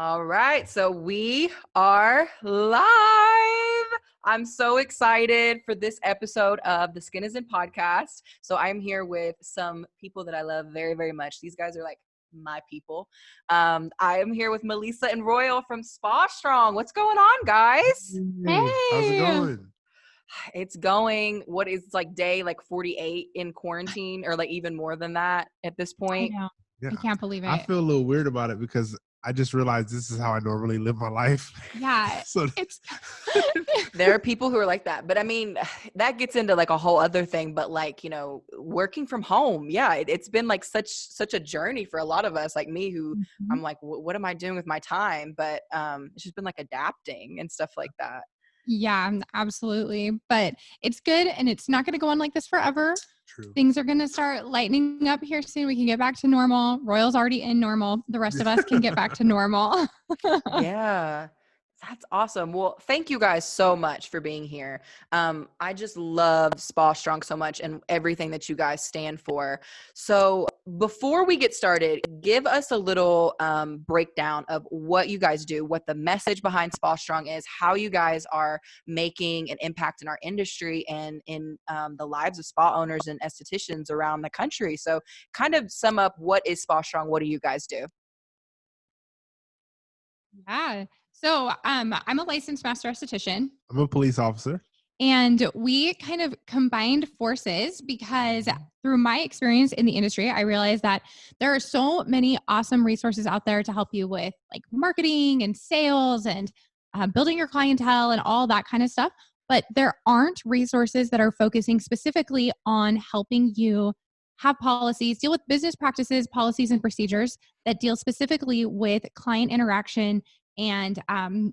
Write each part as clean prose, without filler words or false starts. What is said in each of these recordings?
All right, so we are live. I'm so excited for this episode of the Skin is In podcast. So I'm here with some people that I love very, very much. These guys are like my people. I am here with Melissa and Royal from Spa Strong. What's going on, guys? Hey, how's it Hey. going? It's going, what is like day like 48 in quarantine, or like even more than that at this I point? know. Yeah, I can't believe it. I feel a little weird about it because I just realized this is how I normally live my life. Yeah, So it's There are people who are like that, but I mean, that gets into like a whole other thing, but like, working from home. Yeah. It's been like such a journey for a lot of us, like me, who Mhm. I'm like, what am I doing with my time? But it's just been like adapting and stuff like that. Yeah, absolutely. But it's good, and it's not going to go on like this forever. true. Things are going to start lightening up here soon. We can get back to normal. Royal's already in normal. The rest of us can get back to normal. Yeah. That's awesome. Well, thank you guys so much for being here. I just love Spa Strong so much and everything that you guys stand for. So before we get started, give us a little breakdown of what you guys do, what the message behind Spa Strong is, how you guys are making an impact in our industry and in the lives of spa owners and estheticians around the country. So kind of sum up, what is Spa Strong? What do you guys do? Yeah. So I'm a licensed master esthetician. I'm a police officer. And we kind of combined forces because through my experience in the industry, I realized that there are so many awesome resources out there to help you with like marketing and sales and building your clientele and all that kind of stuff. But there aren't resources that are focusing specifically on helping you have policies, deal with business practices, policies, and procedures that deal specifically with client interaction and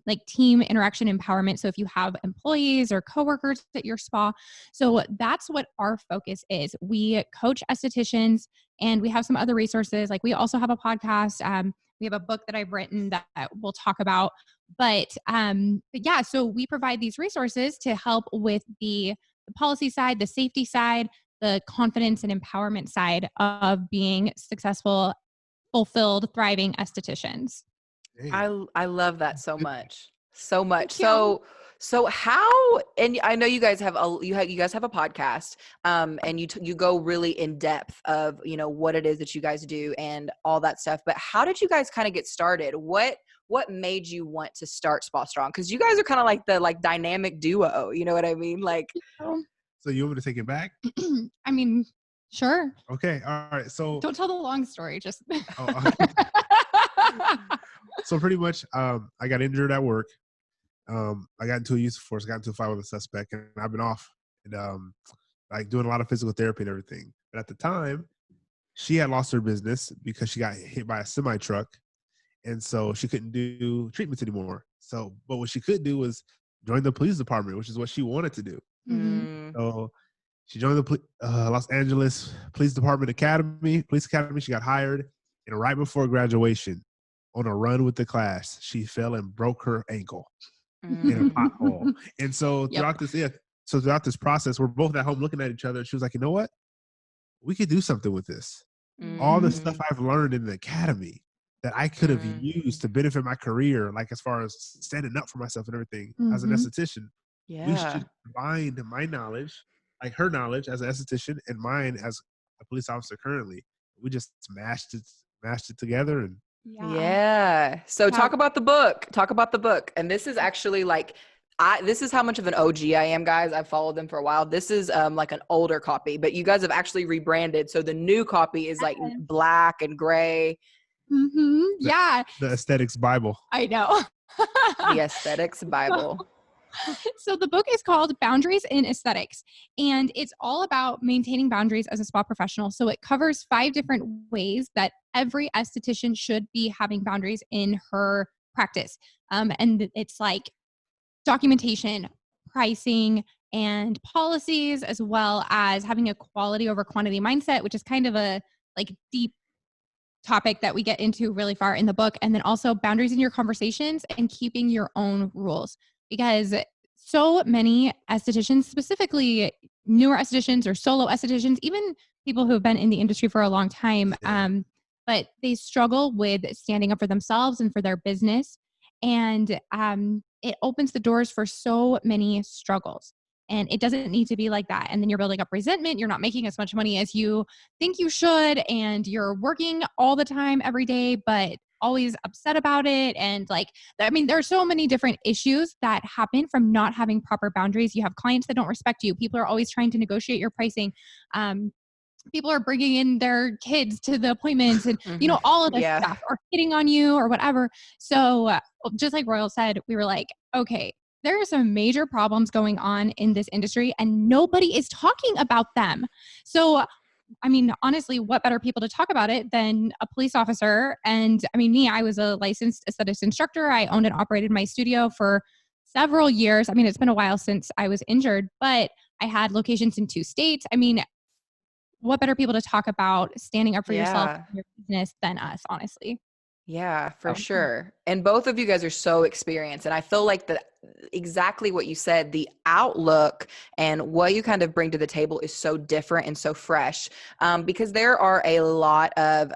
like team interaction empowerment. So if you have employees or coworkers at your spa, so that's what our focus is. We coach estheticians, and we have some other resources. Like we also have a podcast. We have a book that I've written that we'll talk about. But yeah, so we provide these resources to help with the policy side, the safety side, the confidence and empowerment side of being successful, fulfilled, thriving estheticians. Hey, I love that so much. So much. Thank you. So how, and I know you guys have you guys have a podcast, and you go really in depth of, what it is that you guys do and all that stuff, but how did you guys kind of get started? What made you want to start Spa Strong? Cause you guys are kind of like the dynamic duo, you know what I mean? Like, so you want me to take it back? I mean, sure. Okay, all right. So, Don't tell the long story. Just. so pretty much, I got injured at work. I got into a use of force, got into a fight with a suspect, and I've been off and like doing a lot of physical therapy and everything. But at the time, she had lost her business because she got hit by a semi truck, and so she couldn't do treatments anymore. So, but what she could do was join the police department, which is what she wanted to do. Mhm. So she joined the Los Angeles Police Academy. She got hired, and right before graduation, on a run with the class, she fell and broke her ankle in a pothole. And so throughout this process, we're both at home looking at each other. She was like, "You know what? We could do something with this. All the stuff I've learned in the academy that I could have used to benefit my career, like as far as standing up for myself and everything as an esthetician, we should combine my knowledge, like her knowledge as an esthetician and mine as a police officer currently. We just mashed it together and Yeah. So talk about the book. And this is actually like, this is how much of an OG I am, guys. I've followed them for a while. This is like an older copy, but you guys have actually rebranded. So the new copy is like black and gray. Yeah. The Aesthetics Bible. I know. The Aesthetics Bible. So the book is called Boundaries in Aesthetics, and it's all about maintaining boundaries as a spa professional. So it covers 5 different ways that every esthetician should be having boundaries in her practice. And it's like documentation, pricing, and policies, as well as having a quality over quantity mindset, which is kind of a like deep topic that we get into really far in the book. And then also boundaries in your conversations and keeping your own rules, because so many estheticians, specifically newer estheticians or solo estheticians, even people who have been in the industry for a long time, but they struggle with standing up for themselves and for their business. And it opens the doors for so many struggles. And it doesn't need to be like that. And then you're building up resentment. You're not making as much money as you think you should. And you're working all the time every day, but always upset about it. And like, I mean, there are so many different issues that happen from not having proper boundaries. You have clients that don't respect you. People are always trying to negotiate your pricing. People are bringing in their kids to the appointments and, Mm-hmm. all of this Yeah. stuff, or hitting on you or whatever. So just like Royal said, we were like, okay, there are some major problems going on in this industry and nobody is talking about them. So, I mean, honestly, what better people to talk about it than a police officer? And I mean, I was a licensed aesthetics instructor. I owned and operated my studio for several years. I mean, it's been a while since I was injured, but I had locations in 2 states. I mean, what better people to talk about standing up for yourself Yeah. and your business than us, honestly. Yeah, for So, sure. And both of you guys are so experienced. And I feel like that exactly what you said, the outlook and what you kind of bring to the table is so different and so fresh, because there are a lot of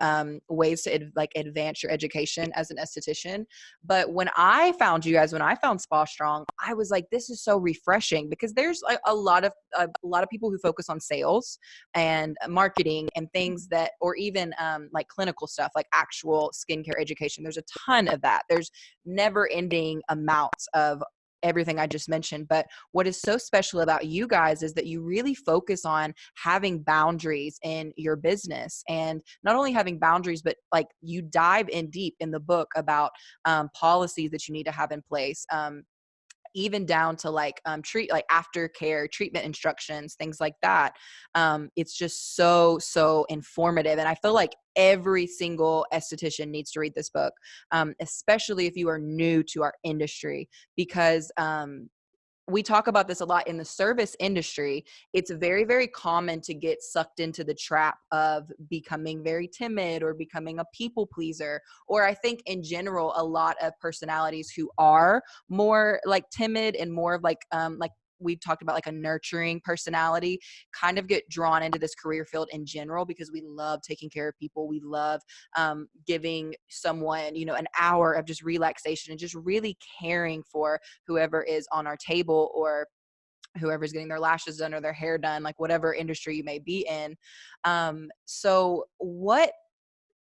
ways to advance your education as an esthetician. But when I found you guys, when I found Spa Strong, I was like, this is so refreshing, because there's like a lot of people who focus on sales and marketing and things that, or even like clinical stuff, like actual skincare education. There's a ton of that. There's never ending amounts of everything I just mentioned. But what is so special about you guys is that you really focus on having boundaries in your business, and not only having boundaries, but like you dive in deep in the book about policies that you need to have in place. Even down to like aftercare treatment instructions, things like that. It's just so informative, and I feel like every single esthetician needs to read this book, especially if you are new to our industry, because we talk about this a lot in the service industry. It's very, very common to get sucked into the trap of becoming very timid or becoming a people pleaser. Or I think in general, a lot of personalities who are more like timid and more of like we've talked about, like a nurturing personality, kind of get drawn into this career field in general, because we love taking care of people. We love giving someone, an hour of just relaxation and just really caring for whoever is on our table, or whoever's getting their lashes done or their hair done, like whatever industry you may be in. So what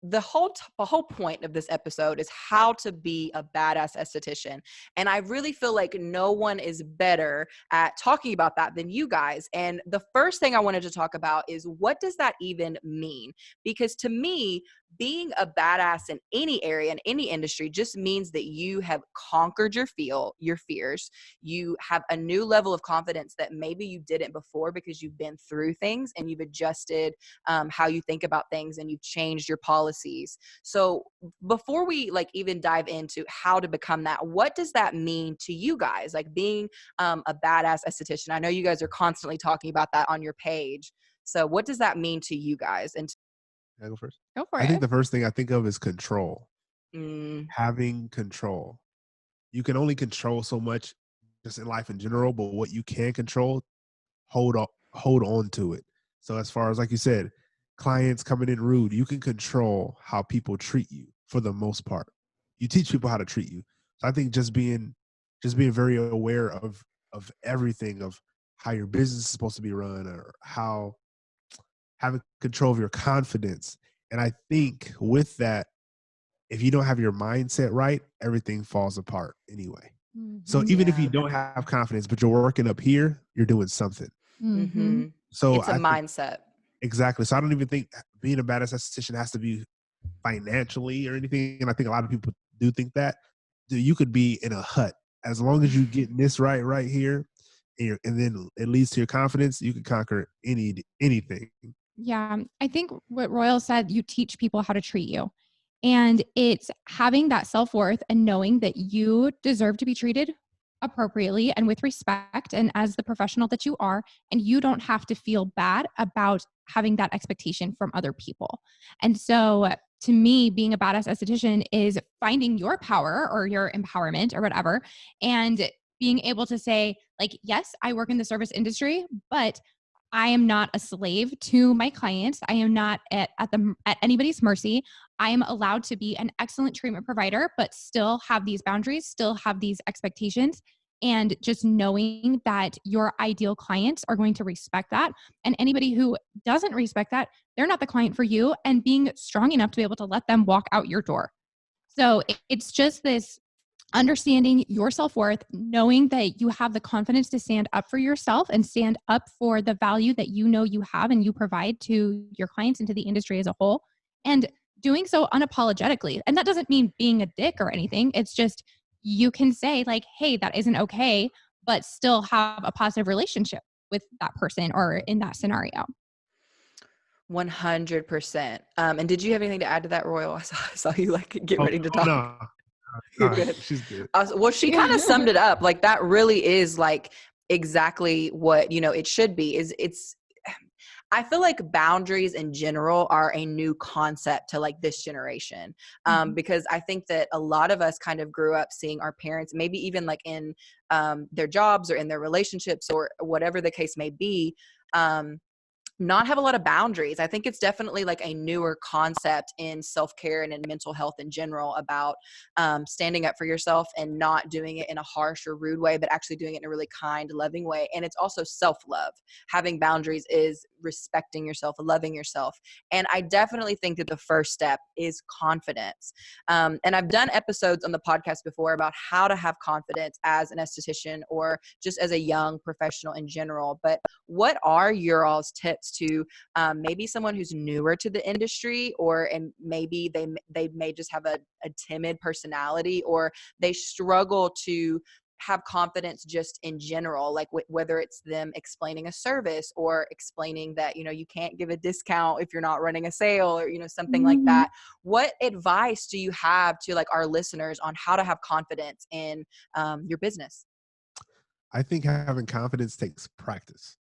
the whole point of this episode is how to be a badass esthetician. And I really feel like no one is better at talking about that than you guys. And the first thing I wanted to talk about is, what does that even mean? Because to me, being a badass in any area, in any industry, just means that you have conquered your fears. You have a new level of confidence that maybe you didn't before, because you've been through things and you've adjusted how you think about things, and you've changed your policies. So before we like even dive into how to become that, what does that mean to you guys? Like being a badass esthetician. I know you guys are constantly talking about that on your page. So what does that mean to you guys? And Can I go first? go for I it. think the first thing I think of is control. mm, Having control. You can only control so much just in life in general, but what you can control, hold on to it. So as far as, like you said, clients coming in rude, you can control how people treat you for the most part. You teach people how to treat you. So I think just being very aware of everything, of how your business is supposed to be run, or how having control of your confidence. And I think with that, if you don't have your mindset right, everything falls apart anyway. So Mhm. even if you yeah. don't have confidence, but you're working up here, you're doing something. Mhm. So It's a I think mindset. exactly. So I don't even think being a badass esthetician has to be financially or anything. And I think a lot of people do think that. Dude, you could be in a hut as long as you get this right here, and then it leads to your confidence. You can conquer anything. Yeah, I think what Royal said, you teach people how to treat you. And it's having that self-worth and knowing that you deserve to be treated appropriately and with respect, and as the professional that you are, and you don't have to feel bad about having that expectation from other people. And so to me, being a badass esthetician is finding your power or your empowerment or whatever, and being able to say, like, yes, I work in the service industry, but I am not a slave to my clients. I am not at anybody's mercy. I am allowed to be an excellent treatment provider, but still have these boundaries, still have these expectations. And just knowing that your ideal clients are going to respect that. And anybody who doesn't respect that, they're not the client for you. And being strong enough to be able to let them walk out your door. So it's just this understanding your self-worth, knowing that you have the confidence to stand up for yourself and stand up for the value that you know you have and you provide to your clients and to the industry as a whole, and doing so unapologetically. And that doesn't mean being a dick or anything. It's just you can say like, hey, that isn't okay, but still have a positive relationship with that person or in that scenario. 100%. And did you have anything to add to that, Royal? I saw you like get ready to talk. No. You're good. She's good. Well, she kind of summed it up. Like that really is like exactly what, it should be. I feel like boundaries in general are a new concept to like this generation. Because I think that a lot of us kind of grew up seeing our parents, maybe even like in their jobs or in their relationships or whatever the case may be, not have a lot of boundaries. I think it's definitely like a newer concept in self-care and in mental health in general about standing up for yourself and not doing it in a harsh or rude way, but actually doing it in a really kind, loving way. And it's also self-love. Having boundaries is respecting yourself, loving yourself. And I definitely think that the first step is confidence. And I've done episodes on the podcast before about how to have confidence as an esthetician or just as a young professional in general. But what are your all's tips to maybe someone who's newer to the industry, and maybe they may just have a timid personality, or they struggle to have confidence just in general, like whether it's them explaining a service or explaining that, you can't give a discount if you're not running a sale or, something like that. What advice do you have to like our listeners on how to have confidence in your business? I think having confidence takes practice.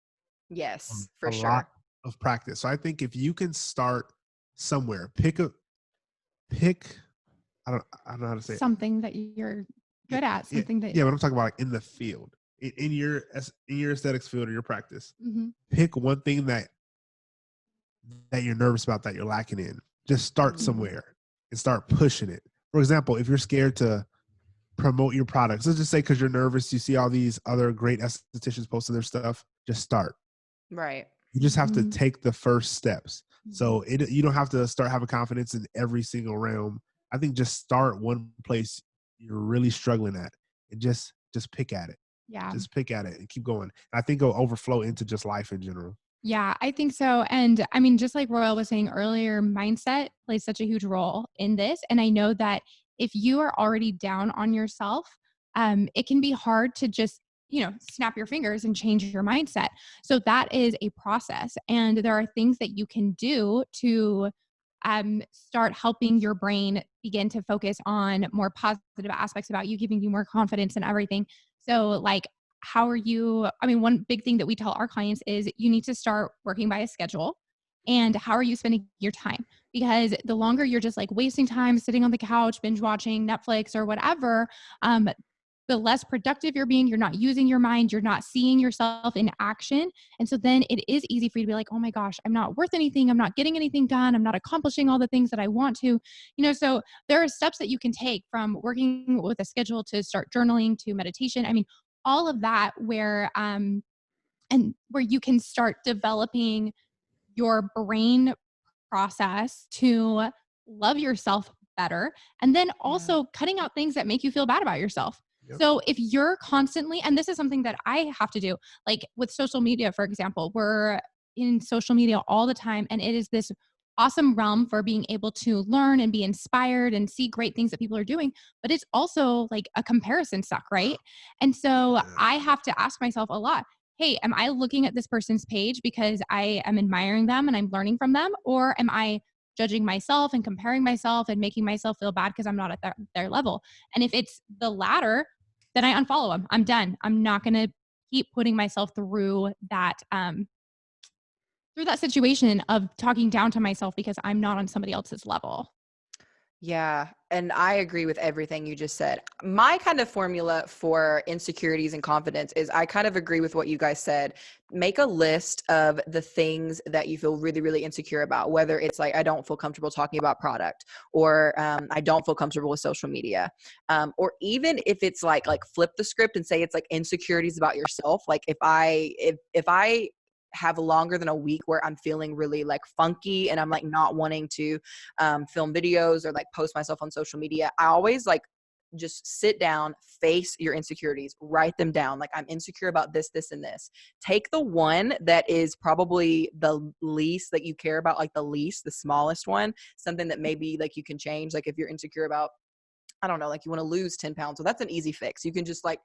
Yes, for a sure. lot of practice. So I think if you can start somewhere, pick I don't know how to say something that you're good at, something that but I'm talking about like in the field, in your aesthetics field or your practice. Pick one thing that you're nervous about, that you're lacking in. Just start somewhere and start pushing it. For example, if you're scared to promote your products, let's just say because you're nervous, you see all these other great estheticians posting their stuff, just start. Right. You just have to take the first steps. So you don't have to start having confidence in every single realm. I think just start one place you're really struggling at and just pick at it. Yeah. Just pick at it and keep going. And I think it'll overflow into just life in general. Yeah, I think so. And I mean, just like Royal was saying earlier, mindset plays such a huge role in this. And I know that if you are already down on yourself, it can be hard to just, snap your fingers and change your mindset. So that is a process. And there are things that you can do to start helping your brain begin to focus on more positive aspects about you, giving you more confidence and everything. So like, one big thing that we tell our clients is you need to start working by a schedule. And how are you spending your time? Because the longer you're just like wasting time sitting on the couch, binge watching Netflix or whatever, the less productive you're being. You're not using your mind. You're not seeing yourself in action. And so then it is easy for you to be like, oh my gosh, I'm not worth anything. I'm not getting anything done. I'm not accomplishing all the things that I want to, so there are steps that you can take from working with a schedule to start journaling to meditation. I mean, all of that where you can start developing your brain process to love yourself better. And then also cutting out things that make you feel bad about yourself. Yep. So if you're constantly, and this is something that I have to do, like with social media, for example, we're in social media all the time. And it is this awesome realm for being able to learn and be inspired and see great things that people are doing. But it's also like a comparison suck, right? And so I have to ask myself a lot, hey, am I looking at this person's page because I am admiring them and I'm learning from them? Or am I judging myself and comparing myself and making myself feel bad because I'm not at their level? And if it's the latter, then I unfollow them. I'm done. I'm not going to keep putting myself through that situation of talking down to myself because I'm not on somebody else's level. Yeah. And I agree with everything you just said. My kind of formula for insecurities and confidence is I kind of agree with what you guys said. Make a list of the things that you feel really, really insecure about, whether it's like, I don't feel comfortable talking about product, or I don't feel comfortable with social media. Or even if it's like flip the script and say it's like insecurities about yourself. Like if I have longer than a week where I'm feeling really like funky and I'm like not wanting to film videos or like post myself on social media, I always like just sit down, face your insecurities, write them down. Like, I'm insecure about this, this, and this. Take the one that is probably the least that you care about, like the least, the smallest one, something that maybe like you can change. Like if you're insecure about, I don't know, like you want to lose 10 pounds. So that's an easy fix. You can just like,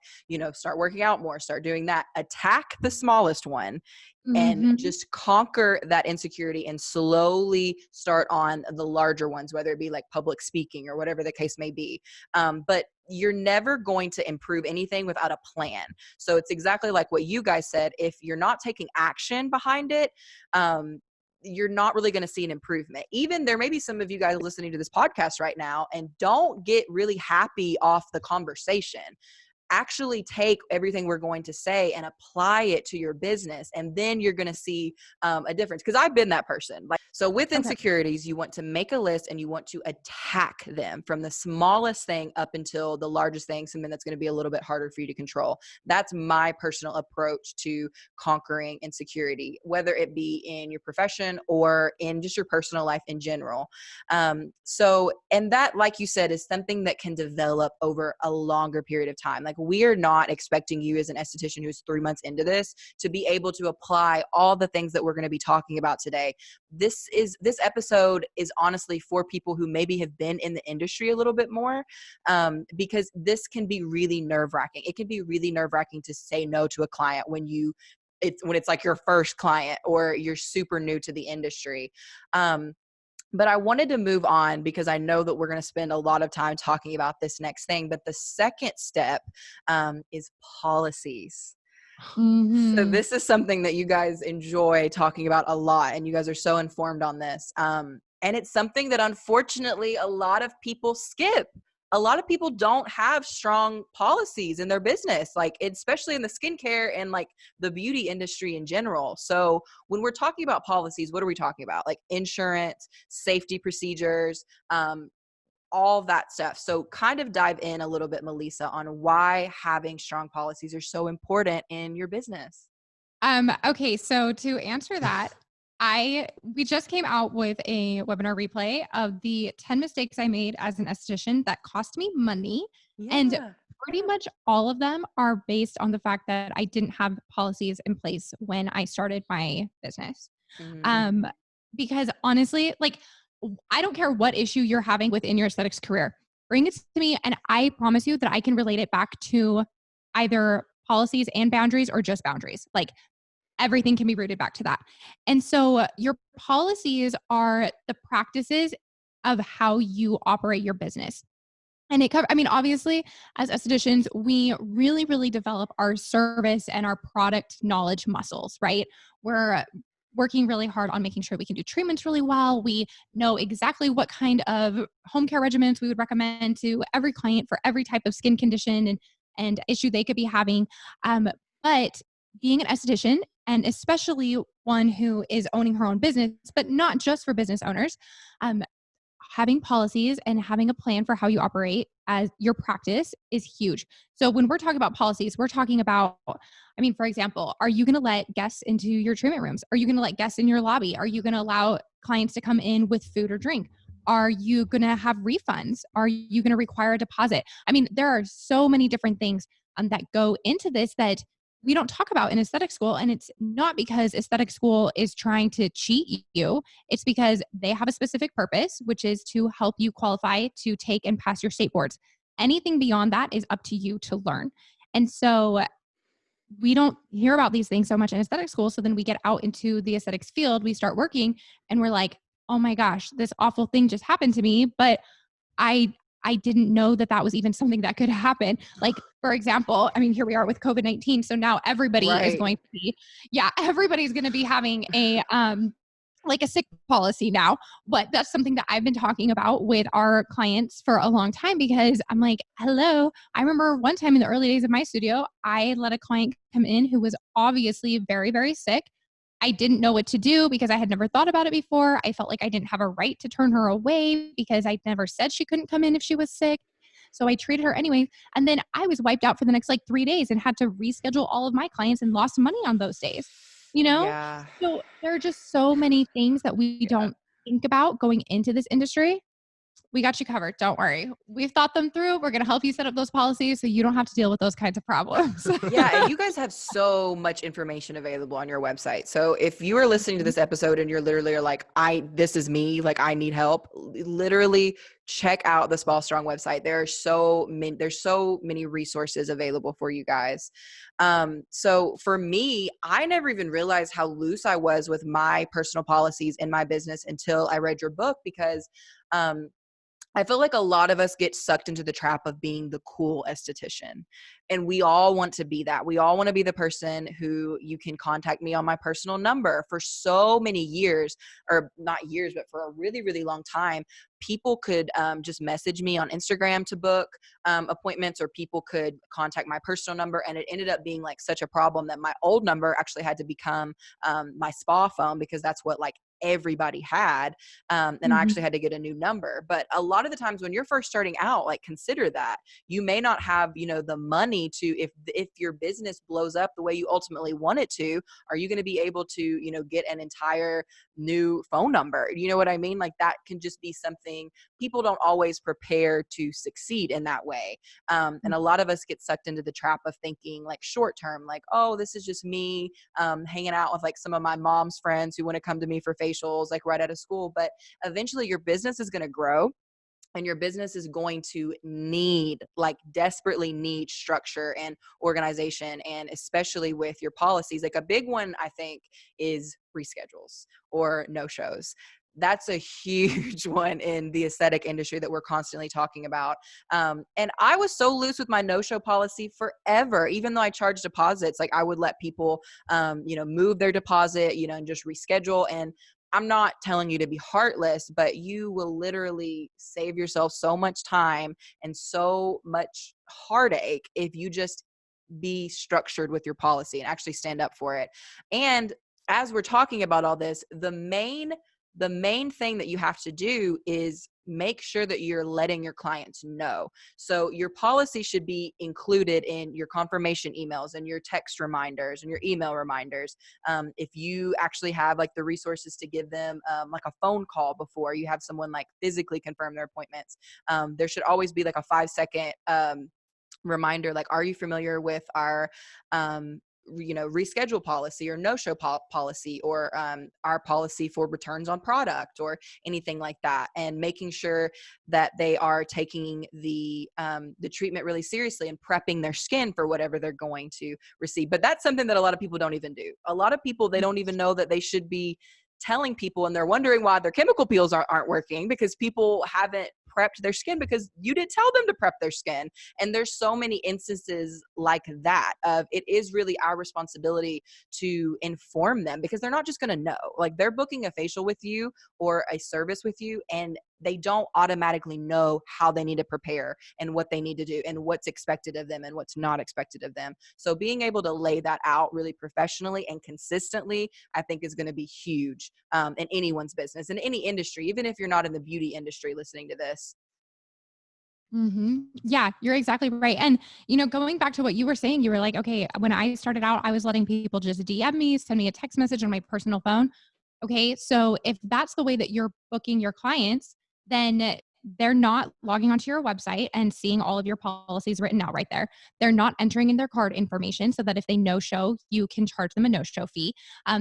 start working out more, start doing that. Attack the smallest one and Mhm. just conquer that insecurity and slowly start on the larger ones, whether it be like public speaking or whatever the case may be. But you're never going to improve anything without a plan. So it's exactly like what you guys said. If you're not taking action behind it, you're not really going to see an improvement. Even there may be some of you guys listening to this podcast right now and don't get really happy off the conversation. Actually take everything we're going to say and apply it to your business, and then you're going to see a difference. Because I've been that person. Like, so with Okay. insecurities, you want to make a list and you want to attack them from the smallest thing up until the largest thing, something that's going to be a little bit harder for you to control. That's my personal approach to conquering insecurity, whether it be in your profession or in just your personal life in general. And that, like you said, is something that can develop over a longer period of time. Like, we are not expecting you as an esthetician who's 3 months into this to be able to apply all the things that we're going to be talking about today. This episode is honestly for people who maybe have been in the industry a little bit more, because this can be really nerve-wracking. It can be really nerve-wracking to say no to a client when it's like your first client or you're super new to the industry. But I wanted to move on because I know that we're going to spend a lot of time talking about this next thing. But the second step is policies. So Mhm. this is something that you guys enjoy talking about a lot, and you guys are so informed on this. And it's something that unfortunately a lot of people skip. A lot of people don't have strong policies in their business, like especially in the skincare and like the beauty industry in general. So when we're talking about policies, what are we talking about? Like insurance, safety procedures, all that stuff. So kind of dive in a little bit, Melissa, on why having strong policies are so important in your business. Okay, so to answer that, we just came out with a webinar replay of the 10 mistakes I made as an esthetician that cost me money. And Yeah. pretty much all of them are based on the fact that I didn't have policies in place when I started my business. Mhm. Um, because honestly, like, I don't care what issue you're having within your aesthetics career, bring it to me, and I promise you that I can relate it back to either policies and boundaries or just boundaries. Like, everything can be rooted back to that. And so your policies are the practices of how you operate your business. And I mean, obviously, as estheticians, we really, really develop our service and our product knowledge muscles, right? We're working really hard on making sure we can do treatments really well. We know exactly what kind of home care regimens we would recommend to every client for every type of skin condition and issue they could be having. But being an esthetician, and especially one who is owning her own business, but not just for business owners, um, having policies and having a plan for how you operate as your practice is huge. So when we're talking about policies, we're talking about, I mean, for example, are you going to let guests into your treatment rooms? Are you going to let guests in your lobby? Are you going to allow clients to come in with food or drink? Are you going to have refunds? Are you going to require a deposit? I mean, there are so many different things that go into this that we don't talk about in aesthetic school. And it's not because aesthetic school is trying to cheat you. It's because they have a specific purpose, which is to help you qualify to take and pass your state boards. Anything beyond that is up to you to learn. And so we don't hear about these things so much in aesthetic school. So then we get out into the aesthetics field, we start working, and we're like, oh my gosh, this awful thing just happened to me. But I I didn't know that that was even something that could happen. Like, for example, I mean, here we are with COVID-19. So now everybody is Right. going to be, yeah, everybody's going to be having like a sick policy now, but that's something that I've been talking about with our clients for a long time because I'm like, hello. I remember one time in the early days of my studio, I let a client come in who was obviously very, very sick. I didn't know what to do because I had never thought about it before. I felt like I didn't have a right to turn her away because I never said she couldn't come in if she was sick. So I treated her anyway. And then I was wiped out for the next like 3 days and had to reschedule all of my clients and lost money on those days, you know? Yeah. So there are just so many things that we Yeah. don't think about going into this industry. We got you covered. Don't worry. We've thought them through. We're going to help you set up those policies so you don't have to deal with those kinds of problems. Yeah, and you guys have so much information available on your website. So if you are listening to this episode and you're literally are like, this is me, like I need help, literally check out the Spa Strong website. There's so many resources available for you guys. So for me, I never even realized how loose I was with my personal policies in my business until I read your book because I feel like a lot of us get sucked into the trap of being the cool esthetician. And we all want to be that. We all want to be the person who you can contact me on my personal number. For so many years, or not years, but for a really, really long time, people could just message me on Instagram to book appointments, or people could contact my personal number. And it ended up being like such a problem that my old number actually had to become my spa phone because that's what like everybody had. And I actually had to get a new number. But a lot of the times when you're first starting out, like consider that you may not have, the money to, if your business blows up the way you ultimately want it to, are you going to be able to, get an entire new phone number? You know what I mean? Like that can just be something people don't always prepare to succeed in that way. And a lot of us get sucked into the trap of thinking like short term, like, oh, this is just me hanging out with like some of my mom's friends who want to come to me for facials, like right out of school. But eventually your business is going to grow. And your business is going to desperately need structure and organization. And especially with your policies, like a big one, I think, is reschedules or no-shows. That's a huge one in the aesthetic industry that we're constantly talking about. And I was so loose with my no-show policy forever. Even though I charged deposits, like I would let people, move their deposit, and just reschedule. And I'm not telling you to be heartless, but you will literally save yourself so much time and so much heartache if you just be structured with your policy and actually stand up for it. And as we're talking about all this, the main thing that you have to do is make sure that you're letting your clients know. So your policy should be included in your confirmation emails and your text reminders and your email reminders. If you actually have like the resources to give them like a phone call before you have someone like physically confirm their appointments, there should always be like a 5-second reminder, like, are you familiar with our reschedule policy or no-show policy, or our policy for returns on product or anything like that, and making sure that they are taking the treatment really seriously and prepping their skin for whatever they're going to receive. But that's something that a lot of people don't even do. A lot of people, they don't even know that they should be telling people, and they're wondering why their chemical peels aren't working because people haven't prepped their skin because you didn't tell them to prep their skin. And there's so many instances like that of it is really our responsibility to inform them, because they're not just going to know. Like they're booking a facial with you or a service with you, and they don't automatically know how they need to prepare and what they need to do and what's expected of them and what's not expected of them. So being able to lay that out really professionally and consistently, I think is going to be huge in anyone's business, in any industry, even if you're not in the beauty industry listening to this. Yeah, you're exactly right. And, going back to what you were saying, you were like, okay, when I started out, I was letting people just DM me, send me a text message on my personal phone. Okay. So if that's the way that you're booking your clients, then they're not logging onto your website and seeing all of your policies written out right there. They're not entering in their card information so that if they no show, you can charge them a no show fee.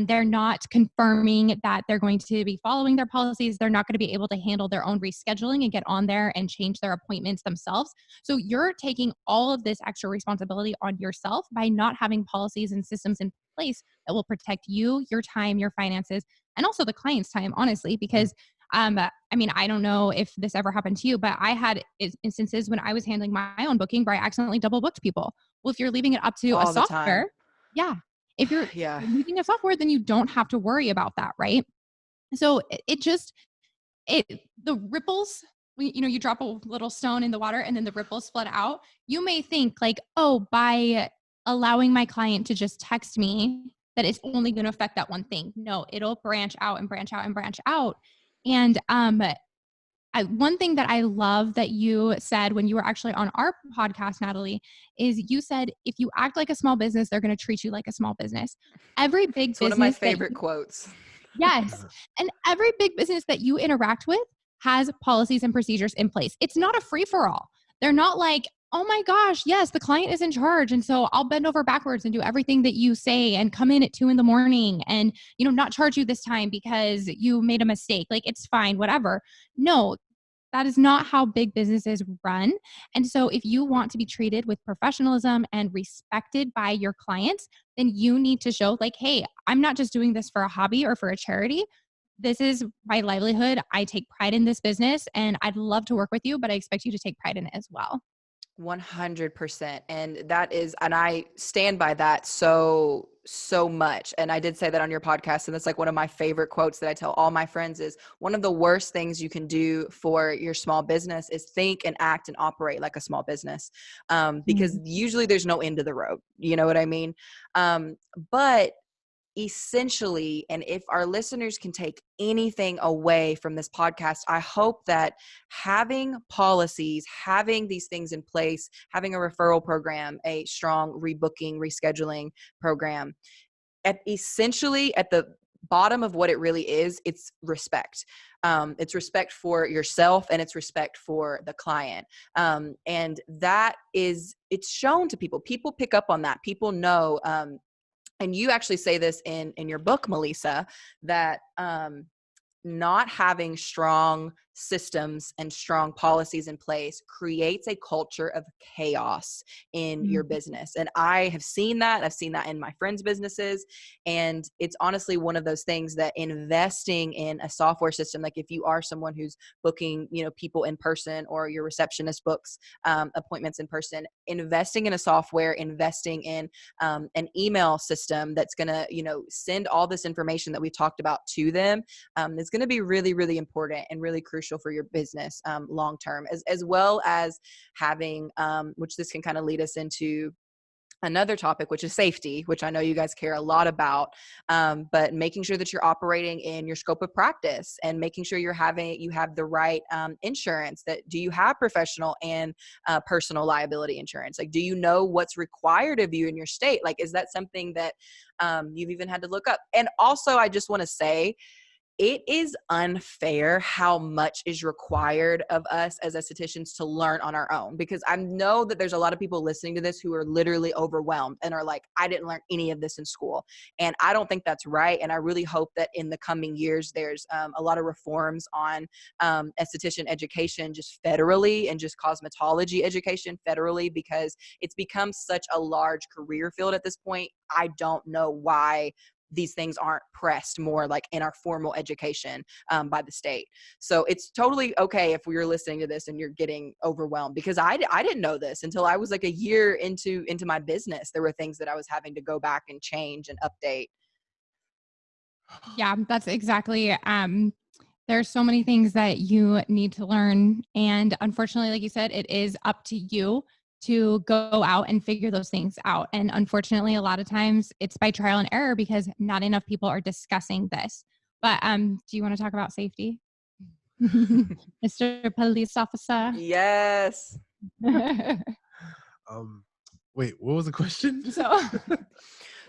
They're not confirming that they're going to be following their policies. They're not going to be able to handle their own rescheduling and get on there and change their appointments themselves. So you're taking all of this extra responsibility on yourself by not having policies and systems in place that will protect you, your time, your finances, and also the client's time, honestly, because I don't know if this ever happened to you, but I had instances when I was handling my own booking where I accidentally double booked people. Well, if you're leaving it up to a All the time. software, yeah. If you're Yeah. using a software, then you don't have to worry about that, right? So the ripples, you drop a little stone in the water and then the ripples flood out. You may think like, oh, by allowing my client to just text me, that it's only going to affect that one thing. No, it'll branch out and branch out and branch out. And one thing that I love that you said when you were actually on our podcast, Natalie, is you said, if you act like a small business, they're going to treat you like a small business. Every big It's one of my business that favorite quotes. Yes. And every big business that you interact with has policies and procedures in place. It's not a free for all. They're not like, oh my gosh, yes, the client is in charge. And so I'll bend over backwards and do everything that you say and come in at 2 a.m. and, not charge you this time because you made a mistake. Like, it's fine, whatever. No, that is not how big businesses run. And so if you want to be treated with professionalism and respected by your clients, then you need to show like, hey, I'm not just doing this for a hobby or for a charity. This is my livelihood. I take pride in this business and I'd love to work with you, but I expect you to take pride in it as well. 100%. And I stand by that so much. And I did say that on your podcast. And that's like one of my favorite quotes that I tell all my friends is one of the worst things you can do for your small business is think and act and operate like a small business. Because usually there's no end of the road. You know what I mean? But essentially, and if our listeners can take anything away from this podcast, I hope that having policies, having these things in place, having a referral program, a strong rebooking, rescheduling program, essentially at the bottom of what it really is, it's respect. It's respect for yourself and it's respect for the client. And that is, it's shown to people. People pick up on that. People know, and you actually say this in your book, Melissa, that not having strong systems and strong policies in place creates a culture of chaos in your business. And I have seen that. I've seen that in my friends' businesses. And it's honestly one of those things that investing in a software system, like if you are someone who's booking, people in person or your receptionist books appointments in person, investing in a software, investing in an email system that's going to, send all this information that we talked about to them is going to be really, really important and really crucial for your business long term, as well as having, which this can kind of lead us into another topic, which is safety, which I know you guys care a lot about, but making sure that you're operating in your scope of practice and making sure you have the right insurance. That do you have professional and personal liability insurance? Like, do you know what's required of you in your state? Like, is that something that you've even had to look up? And also, I just want to say, it is unfair how much is required of us as estheticians to learn on our own, because I know that there's a lot of people listening to this who are literally overwhelmed and are like, I didn't learn any of this in school. And I don't think that's right. And I really hope that in the coming years, there's a lot of reforms on esthetician education, just federally, and just cosmetology education federally, because it's become such a large career field at this point. I don't know why these things aren't pressed more like in our formal education by the state. So it's totally okay if you're listening to this and you're getting overwhelmed, because I didn't know this until I was like a year into my business. There were things that I was having to go back and change and update. Yeah, that's exactly. There's so many things that you need to learn. And unfortunately, like you said, it is up to you to go out and figure those things out. And unfortunately, a lot of times it's by trial and error because not enough people are discussing this. But do you want to talk about safety? Mr. Police Officer? Yes. Wait, what was the question?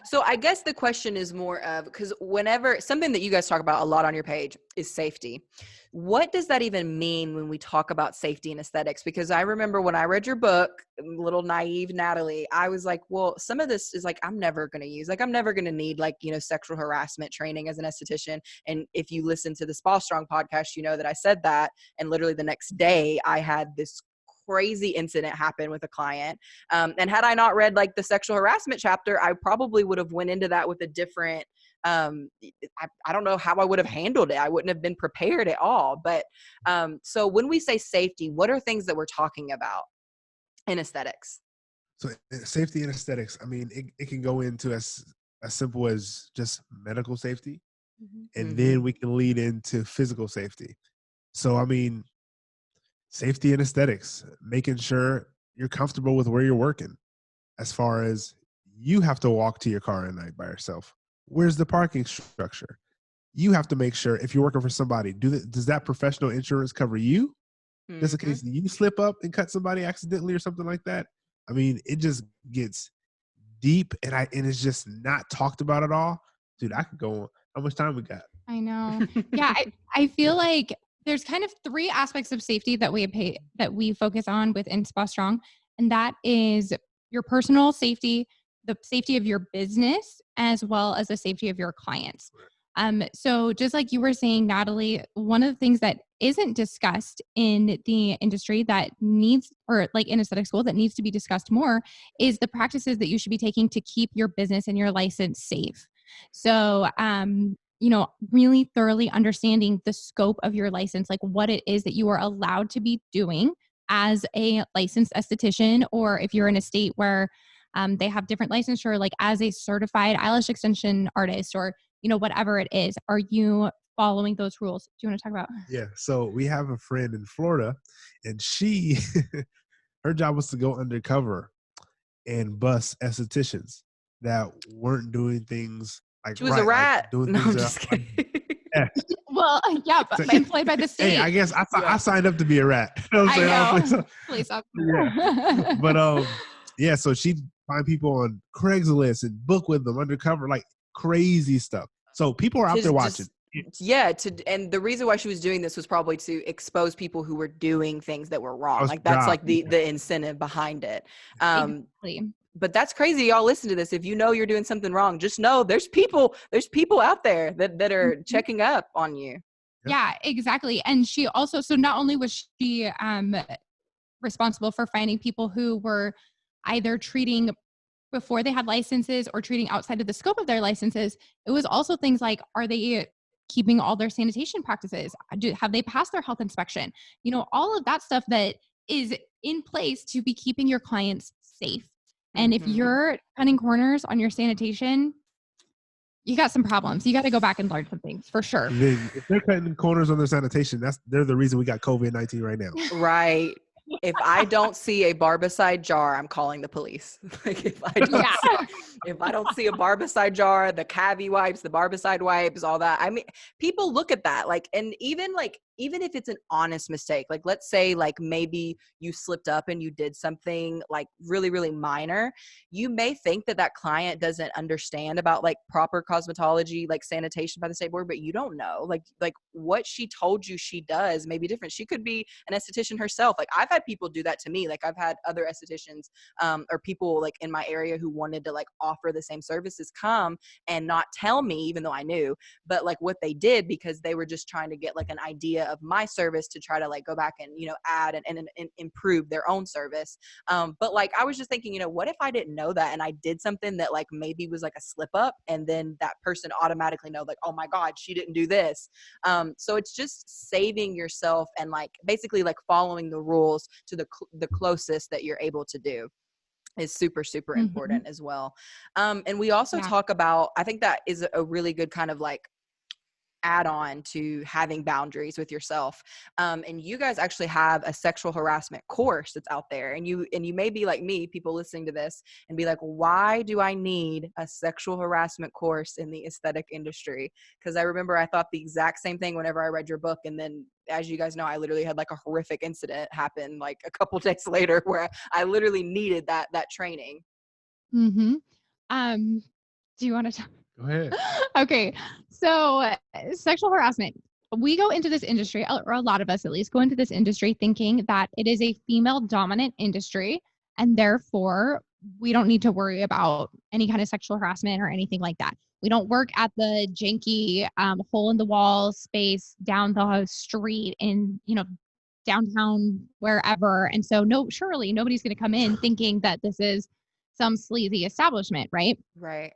So I guess the question is more of, because whenever something that you guys talk about a lot on your page is safety. What does that even mean when we talk about safety and aesthetics? Because I remember when I read your book, little naive Natalie, I was like, well, some of this is like, I'm never going to use, like, I'm never going to need like, sexual harassment training as an esthetician. And if you listen to the Spa Strong podcast, you know that I said that. And literally the next day I had this crazy incident happen with a client. And had I not read like the sexual harassment chapter, I probably would have went into that with a different, I don't know how I would have handled it. I wouldn't have been prepared at all. But so when we say safety, what are things that we're talking about in aesthetics? So safety and aesthetics, I mean, it can go into as simple as just medical safety. And Mm-hmm. then we can lead into physical safety. So, I mean, safety and aesthetics, making sure you're comfortable with where you're working. As far as you have to walk to your car at night by yourself, where's the parking structure? You have to make sure if you're working for somebody, does that professional insurance cover you? Just in Mm-hmm. case you slip up and cut somebody accidentally or something like that. I mean, it just gets deep, and it's just not talked about at all. Dude, I could go on. How much time we got? I know. Yeah, I feel like there's kind of three aspects of safety that we focus on within Spa Strong, and that is your personal safety, the safety of your business, as well as the safety of your clients. So just like you were saying, Natalie, one of the things that isn't discussed in the industry that needs, or like in aesthetic school that needs to be discussed more, is the practices that you should be taking to keep your business and your license safe. So, really thoroughly understanding the scope of your license, like what it is that you are allowed to be doing as a licensed esthetician, or if you're in a state where they have different licensure, like as a certified eyelash extension artist, or whatever it is. Are you following those rules? Do you want to talk about? Yeah. So we have a friend in Florida, and she, her job was to go undercover and bust estheticians that weren't doing things like She was a like rat. doing No, things I'm that just like, kidding. yeah. Well, yeah, but So- employed by the state. Hey, I guess I Yeah. signed up to be a rat. You know what I'm saying? I Honestly, know. so- Police officer. Yeah. But yeah, so she'd find people on Craigslist and book with them undercover, like crazy stuff. So people are out there watching. And the reason why she was doing this was probably to expose people who were doing things that were wrong. That's Like that's job. like the incentive behind it. Exactly. But that's crazy. Y'all listen to this. If you know you're doing something wrong, just know there's people out there that are Mhm. checking up on you. Yeah, exactly. And she also, so not only was she responsible for finding people who were either treating before they had licenses or treating outside of the scope of their licenses, it was also things like, are they keeping all their sanitation practices? Have they passed their health inspection? All of that stuff that is in place to be keeping your clients safe. And if Mhm. you're cutting corners on your sanitation, you got some problems. You got to go back and learn some things for sure. And then if they're cutting corners on their sanitation, they're the reason we got COVID-19 right now. Right. If I don't see a barbicide jar, I'm calling the police. Like if I don't see a barbicide jar, the cavi wipes, the barbicide wipes, all that. I mean, people look at that and even if it's an honest mistake, like let's say like maybe you slipped up and you did something like really, really minor, you may think that client doesn't understand about like proper cosmetology, like sanitation by the state board, but you don't know. Like what she told you she does may be different. She could be an esthetician herself. Like I've had people do that to me. Like I've had other estheticians or people like in my area who wanted to like offer the same services come and not tell me, even though I knew, but like what they did because they were just trying to get like an idea of my service to try to like go back and add and improve their own service. But like I was just thinking, what if I didn't know that and I did something that like maybe was like a slip up, and then that person automatically know like, oh my God, she didn't do this. So it's just saving yourself and like basically like following the rules to the closest that you're able to do is super, super important as well. And we also talk about, I think that is a really good kind of like add on to having boundaries with yourself. And you guys actually have a sexual harassment course that's out there, and you may be like me, people listening to this, and be like, why do I need a sexual harassment course in the aesthetic industry? Because I remember I thought the exact same thing whenever I read your book, and then as you guys know, I literally had like a horrific incident happen like a couple days later where I literally needed that training. Mm-hmm. Do you want to talk? Go ahead. Okay. So sexual harassment. We go into this industry, or a lot of us at least go into this industry thinking that it is a female dominant industry, and therefore we don't need to worry about any kind of sexual harassment or anything like that. We don't work at the janky hole in the wall space down the street in, downtown, wherever. And so surely nobody's going to come in thinking that this is some sleazy establishment, right? Right.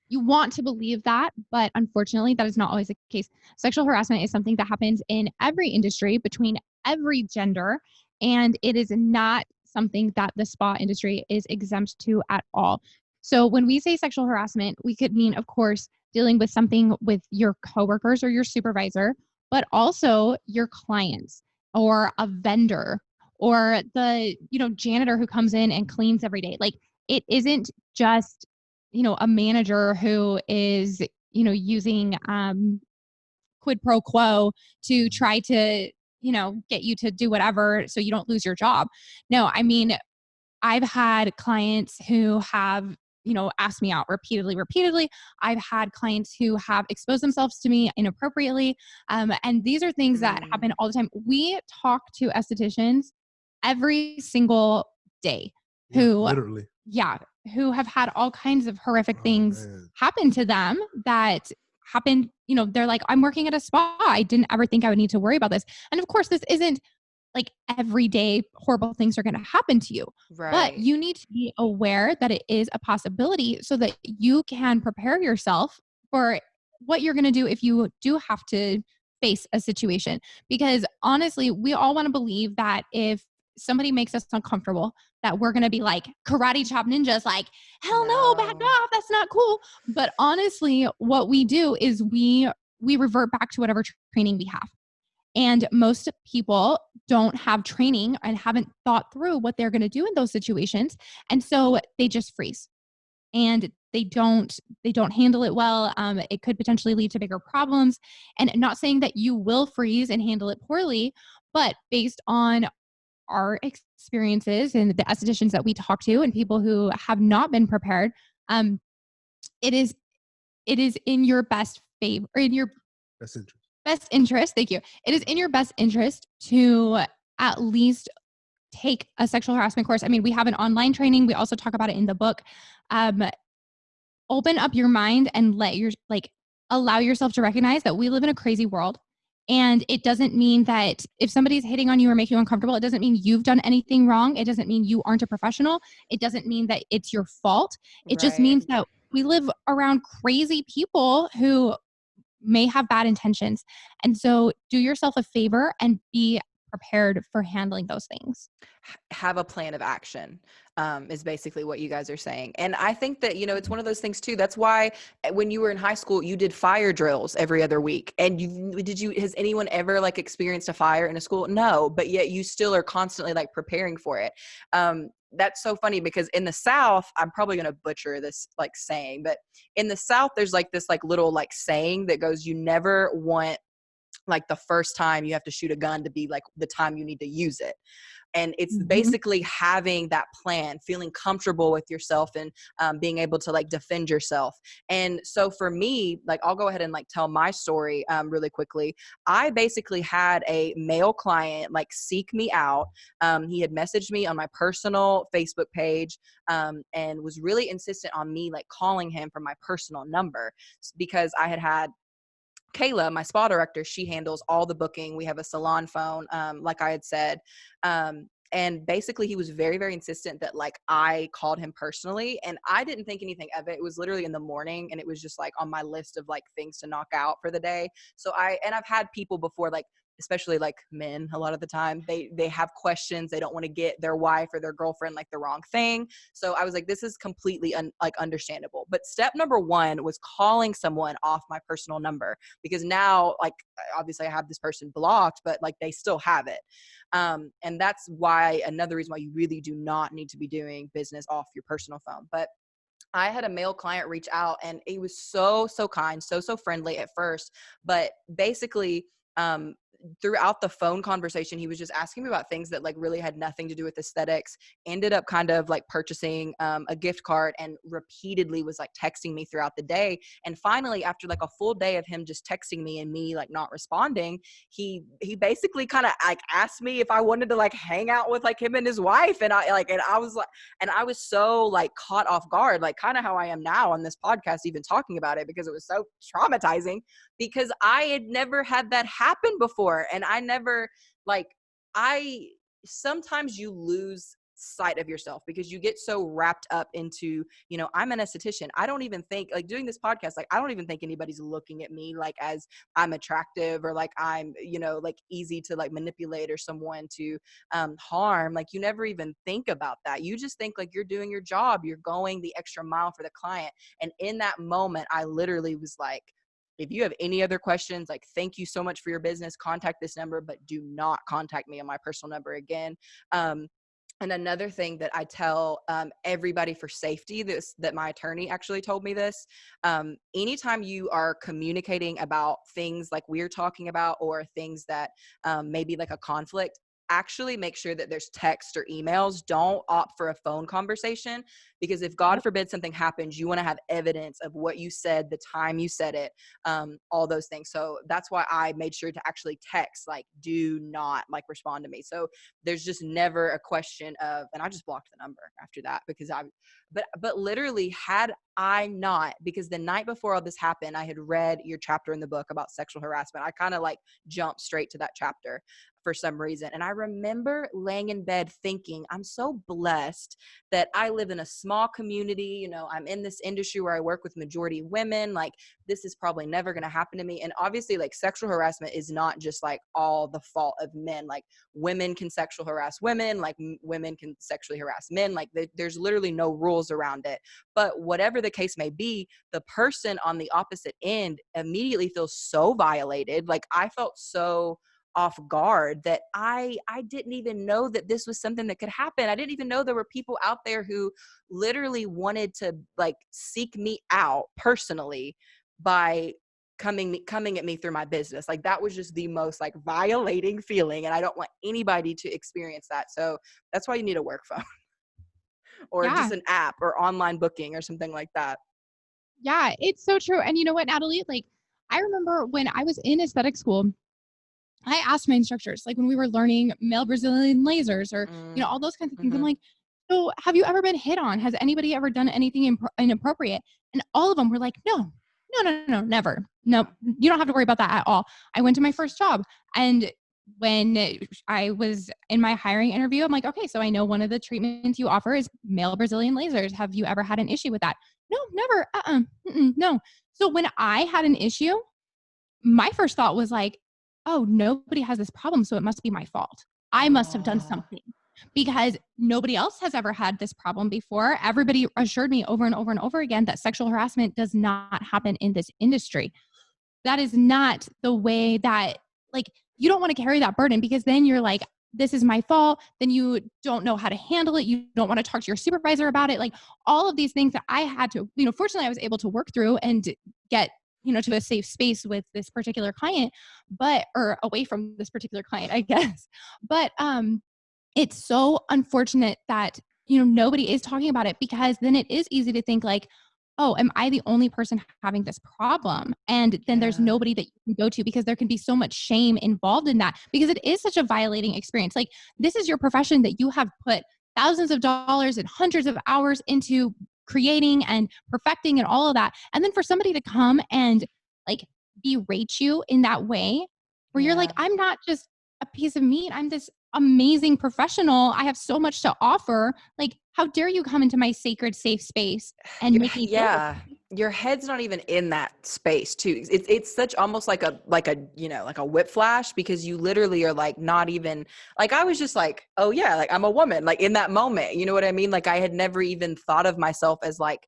You want to believe that, but unfortunately, that is not always the case. Sexual harassment is something that happens in every industry between every gender, and it is not something that the spa industry is exempt to at all. So when we say sexual harassment, we could mean, of course, dealing with something with your coworkers or your supervisor, but also your clients or a vendor or the, janitor who comes in and cleans every day. Like, it isn't just, a manager who is, using quid pro quo to try to, get you to do whatever so you don't lose your job. No, I mean, I've had clients who have, asked me out repeatedly. I've had clients who have exposed themselves to me inappropriately. And these are things that Mm, happen all the time. We talk to estheticians every single day Yeah, who, literally. yeah, who have had all kinds of horrific Oh things man. happen to them that happened. They're like, I'm working at a spa. I didn't ever think I would need to worry about this. And of course, this isn't like everyday horrible things are going to happen to you. But right. you need to be aware that it is a possibility so that you can prepare yourself for what you're going to do if you do have to face a situation. Because honestly, we all want to believe that if somebody makes us uncomfortable, that we're going to be like karate chop ninjas, like, hell no, back No. off. That's not cool. But honestly, what we do is we revert back to whatever training we have. And most people don't have training and haven't thought through what they're going to do in those situations. And so they just freeze and they don't handle it well. It could potentially lead to bigger problems. And not saying that you will freeze and handle it poorly, but based on our experiences and the estheticians that we talk to and people who have not been prepared, um, it is it is in your best favor, in your That's interesting. best interest. Thank you. It is in your best interest to at least take a sexual harassment course. I mean, we have an online training. We also talk about it in the book. Um, Open up your mind and allow yourself to recognize that we live in a crazy world. And it doesn't mean that if somebody's hitting on you or making you uncomfortable, it doesn't mean you've done anything wrong. It doesn't mean you aren't a professional. It doesn't mean that it's your fault. It just Right. means that we live around crazy people who may have bad intentions. And so do yourself a favor and be prepared for handling those things. Have a plan of action, is basically what you guys are saying. And I think that, it's one of those things too. That's why when you were in high school, you did fire drills every other week. And has anyone ever like experienced a fire in a school? No, but yet you still are constantly like preparing for it. That's so funny because in the South, I'm probably going to butcher this like saying, but in the South, there's like this like little like saying that goes, you never want like the first time you have to shoot a gun to be like the time you need to use it. And it's Mhm. basically having that plan, feeling comfortable with yourself and being able to like defend yourself. And so for me, like I'll go ahead and like tell my story really quickly. I basically had a male client like seek me out. He had messaged me on my personal Facebook page and was really insistent on me like calling him from my personal number because I had Kayla, my spa director, she handles all the booking. We have a salon phone, like I had said. And basically he was very, very insistent that like I called him personally and I didn't think anything of it. It was literally in the morning and it was just like on my list of like things to knock out for the day. So I've had people before, like, especially like men a lot of the time, they have questions. They don't want to get their wife or their girlfriend like the wrong thing. So I was like, this is completely like understandable. But step number one was calling someone off my personal number because now like obviously I have this person blocked, but like they still have it. And that's why another reason why you really do not need to be doing business off your personal phone. But I had a male client reach out and he was so, so kind, so, so friendly at first, but basically, throughout the phone conversation, he was just asking me about things that like really had nothing to do with aesthetics, ended up kind of like purchasing a gift card and repeatedly was like texting me throughout the day. And finally, after like a full day of him just texting me and me like not responding, he basically kind of like asked me if I wanted to like hang out with like him and his wife. And I was like, and I was so like caught off guard, like kind of how I am now on this podcast, even talking about it because it was so traumatizing because I had never had that happen before. And I never like, sometimes you lose sight of yourself, because you get so wrapped up into, you know, I'm an esthetician. I don't even think, like, doing this podcast, like, I don't even think anybody's looking at me like as I'm attractive or like I'm, you know, like easy to like manipulate or someone to harm. Like, you never even think about that. You just think like you're doing your job, you're going the extra mile for the client. And in that moment, I literally was like, if you have any other questions, like, thank you so much for your business, contact this number, but do not contact me on my personal number again. And another thing that I tell everybody for safety, that my attorney actually told me this, anytime you are communicating about things like we're talking about, or things that maybe like a conflict, actually make sure that there's text or emails. Don't opt for a phone conversation, because if God forbid something happens, you want to have evidence of what you said, the time you said it, all those things. So that's why I made sure to actually text, like, do not like respond to me. So there's just never a question of, and I just blocked the number after that, because but literally, had I not, because the night before all this happened, I had read your chapter in the book about sexual harassment. I kind of like jumped straight to that chapter for some reason. And I remember laying in bed thinking, I'm so blessed that I live in a small community. You know, I'm in this industry where I work with majority women. Like, this is probably never going to happen to me. And obviously, like, sexual harassment is not just like all the fault of men. Like, women can sexual harass women, like women can sexually harass men. Like, there's literally no rules around it. But whatever the case may be, the person on the opposite end immediately feels so violated. Like, I felt so off guard that I didn't even know that this was something that could happen. I didn't even know there were people out there who literally wanted to like seek me out personally by coming at me through my business. Like, that was just the most like violating feeling, and I don't want anybody to experience that. So that's why you need a work phone or Yeah. just an app or online booking or something like that. Yeah, it's so true. And you know what, Natalie? Like, I remember when I was in aesthetic school, I asked my instructors, like when we were learning male Brazilian lasers or, you know, all those kinds of things. I'm Mm-hmm. like, so have you ever been hit on? Has anybody ever done anything inappropriate? And all of them were like, no, never. No, you don't have to worry about that at all. I went to my first job, and when I was in my hiring interview, I'm like, okay, so I know one of the treatments you offer is male Brazilian lasers. Have you ever had an issue with that? No, never. No. So when I had an issue, my first thought was like, oh, nobody has this problem, so it must be my fault. I must have done something, because nobody else has ever had this problem before. Everybody assured me over and over and over again that sexual harassment does not happen in this industry. That is not the way that, like, you don't want to carry that burden, because then you're like, this is my fault. Then you don't know how to handle it. You don't want to talk to your supervisor about it. Like, all of these things that I had to, you know, fortunately I was able to work through and get, you know, to a safe space with this particular client, or away from this particular client, I guess. But it's so unfortunate that, you know, nobody is talking about it, because then it is easy to think like, oh, am I the only person having this problem? And then there's nobody that you can go to, because there can be so much shame involved in that, because it is such a violating experience. Like, this is your profession that you have put thousands of dollars and hundreds of hours into creating and perfecting and all of that. And then for somebody to come and like berate you in that way, where you're like, Yeah. I'm not just a piece of meat, I'm this amazing professional. I have so much to offer. Like, how dare you come into my sacred, safe space and make me feel Yeah, your head's not even in that space too. It's such almost like a you know, like a whiplash, because you literally are like not even like, I was just like, oh yeah, like I'm a woman, like in that moment, you know what I mean? Like, I had never even thought of myself as like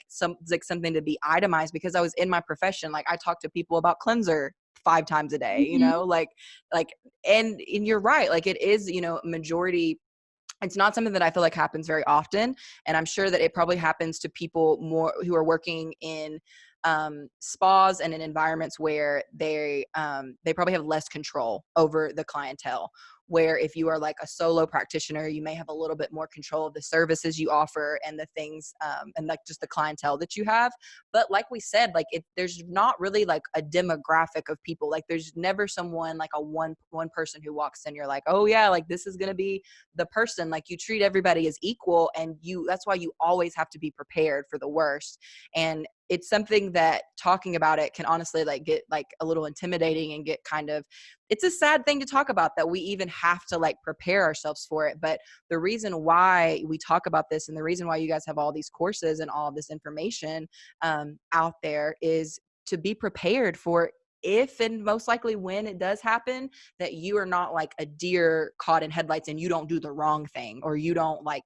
something to be itemized, because I was in my profession. Like, I talk to people about cleanser 5 times a day, you Mhm. know, and you're right, like it is, you know, majority. It's not something that I feel like happens very often. And I'm sure that it probably happens to people more who are working in spas and in environments where they probably have less control over the clientele. Where if you are like a solo practitioner, you may have a little bit more control of the services you offer and the things and like just the clientele that you have. But like we said, like there's not really like a demographic of people. Like, there's never someone like a one person who walks in, you're like, oh yeah, like this is going to be the person. Like, you treat everybody as equal, and that's why you always have to be prepared for the worst. And it's something that talking about it can honestly like get like a little intimidating and get kind of it's a sad thing to talk about that we even have to like prepare ourselves for it. But the reason why we talk about this and the reason why you guys have all these courses and all this information out there is to be prepared for if and most likely when it does happen, that you are not like a deer caught in headlights and you don't do the wrong thing, or you don't like,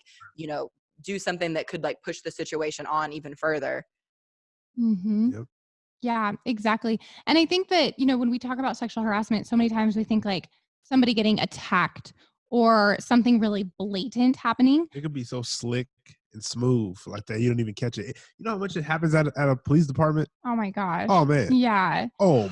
do something that could like push the situation on even further. Mm-hmm. Yep. Yeah, exactly. And I think that, when we talk about sexual harassment, so many times we think like somebody getting attacked or something really blatant happening. It could be so slick and smooth like that. You don't even catch it. You know how much it happens at a police department? Oh my gosh. Oh, man. Yeah. Oh,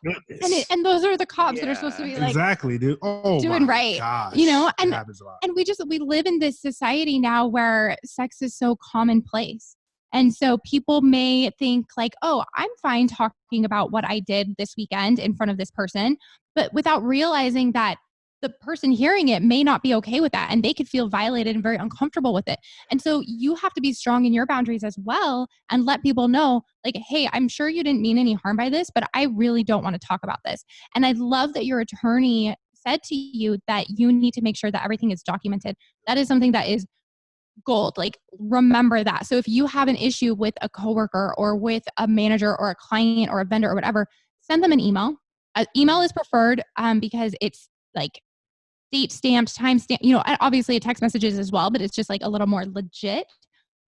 my goodness. And those are the cops that are supposed to be like Exactly, dude. Oh, doing my right. gosh. And it happens a lot. and we live in this society now where sex is so commonplace. And so people may think like, oh, I'm fine talking about what I did this weekend in front of this person, but without realizing that the person hearing it may not be okay with that and they could feel violated and very uncomfortable with it. And so you have to be strong in your boundaries as well and let people know like, hey, I'm sure you didn't mean any harm by this, but I really don't want to talk about this. And I love that your attorney said to you that you need to make sure that everything is documented. That is something that is gold. Like, remember that. So if you have an issue with a coworker or with a manager or a client or a vendor or whatever, send them an email. Email is preferred because it's like date stamped, time stamp, obviously a text messages as well, but it's just like a little more legit.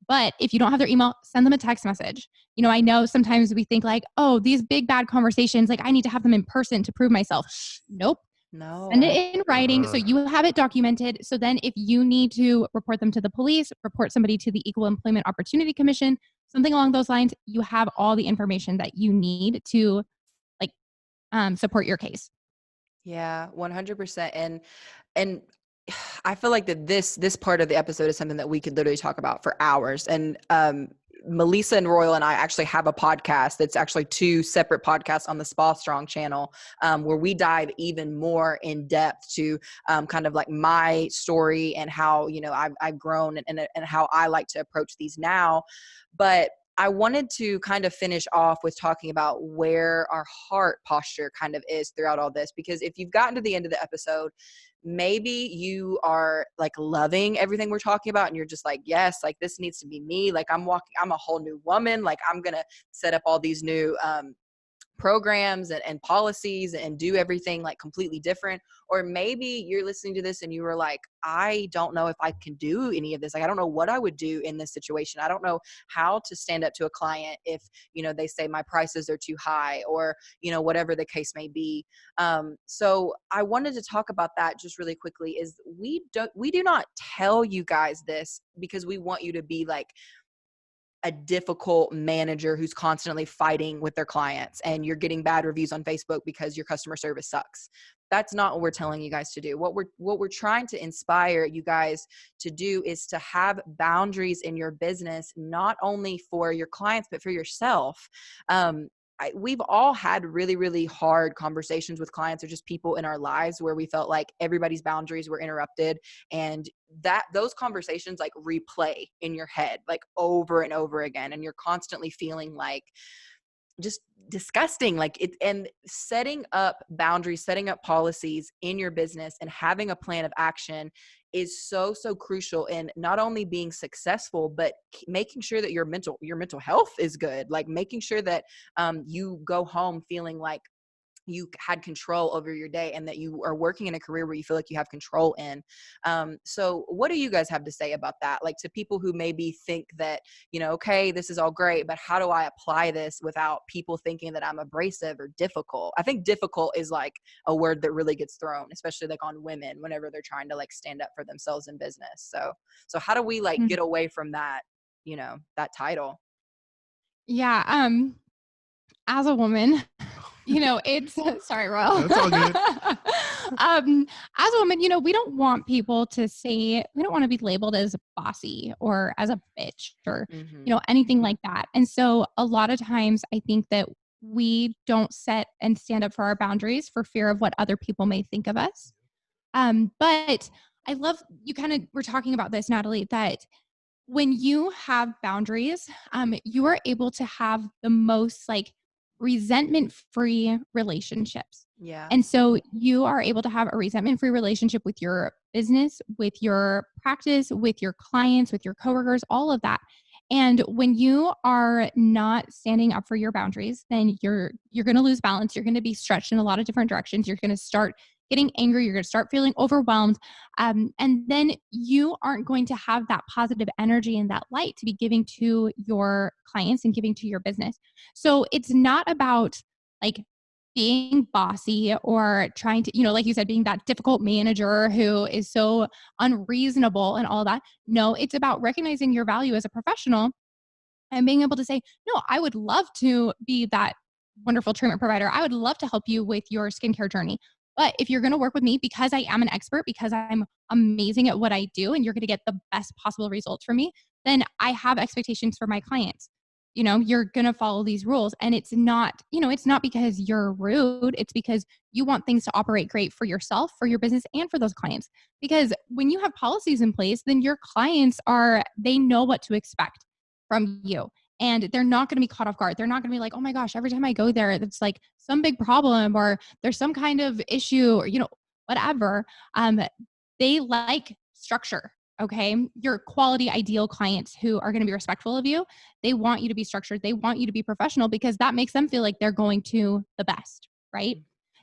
But if you don't have their email, send them a text message. I know sometimes we think like, oh, these big bad conversations, like I need to have them in person to prove myself. Nope. No. Send it in writing so you have it documented. So then if you need to report them to the police, report somebody to the Equal Employment Opportunity Commission, something along those lines, you have all the information that you need to like support your case. Yeah, 100%. And I feel like that this part of the episode is something that we could literally talk about for hours. And Melissa and Royal and I actually have a podcast that's actually two separate podcasts on the Spa Strong channel, where we dive even more in depth to kind of like my story and how, I've grown and how I like to approach these now. But I wanted to kind of finish off with talking about where our heart posture kind of is throughout all this, because if you've gotten to the end of the episode, maybe you are like loving everything we're talking about and you're just like, yes, like this needs to be me. Like I'm a whole new woman. Like I'm going to set up all these new programs and policies and do everything like completely different. Or maybe you're listening to this and you were like, I don't know if I can do any of this. Like, I don't know what I would do in this situation. I don't know how to stand up to a client if, they say my prices are too high or, whatever the case may be. So I wanted to talk about that just really quickly is we do not tell you guys this because we want you to be like a difficult manager who's constantly fighting with their clients and you're getting bad reviews on Facebook because your customer service sucks. That's not what we're telling you guys to do. What we're trying to inspire you guys to do is to have boundaries in your business, not only for your clients, but for yourself. We've all had really, really hard conversations with clients or just people in our lives where we felt like everybody's boundaries were interrupted, and those conversations like replay in your head like over and over again, and you're constantly feeling like just disgusting, like it. And setting up boundaries, setting up policies in your business and having a plan of action is so crucial in not only being successful, but making sure that your mental health is good, like making sure that you go home feeling like you had control over your day and that you are working in a career where you feel like you have control in. So what do you guys have to say about that? Like to people who maybe think that, okay, this is all great, but how do I apply this without people thinking that I'm abrasive or difficult? I think difficult is like a word that really gets thrown, especially like on women whenever they're trying to like stand up for themselves in business. So how do we like get away from that, that title? Yeah. As a woman, it's sorry, Royal. That's all good. As a woman, we don't want people to say, we don't want to be labeled as bossy or as a bitch or, anything like that. And so a lot of times I think that we don't set and stand up for our boundaries for fear of what other people may think of us. But I love you we're talking about this, Natalie, that when you have boundaries, you are able to have the most like resentment-free relationships. Yeah. And so you are able to have a resentment-free relationship with your business, with your practice, with your clients, with your coworkers, all of that. And when you are not standing up for your boundaries, then you're going to lose balance. You're going to be stretched in a lot of different directions. You're going to start getting angry. You're going to start feeling overwhelmed. And then you aren't going to have that positive energy and that light to be giving to your clients and giving to your business. So it's not about like being bossy or trying to, like you said, being that difficult manager who is so unreasonable and all that. No, it's about recognizing your value as a professional and being able to say, no, I would love to be that wonderful treatment provider. I would love to help you with your skincare journey. But if you're going to work with me because I am an expert, because I'm amazing at what I do, and you're going to get the best possible results from me, then I have expectations for my clients. You're going to follow these rules. And it's not, it's not because you're rude. It's because you want things to operate great for yourself, for your business, and for those clients. Because when you have policies in place, then your clients they know what to expect from you. And they're not going to be caught off guard. They're not going to be like, oh my gosh, every time I go there, it's like some big problem or there's some kind of issue or, whatever. They like structure. Okay. Your quality, ideal clients who are going to be respectful of you, they want you to be structured. They want you to be professional because that makes them feel like they're going to the best. Right.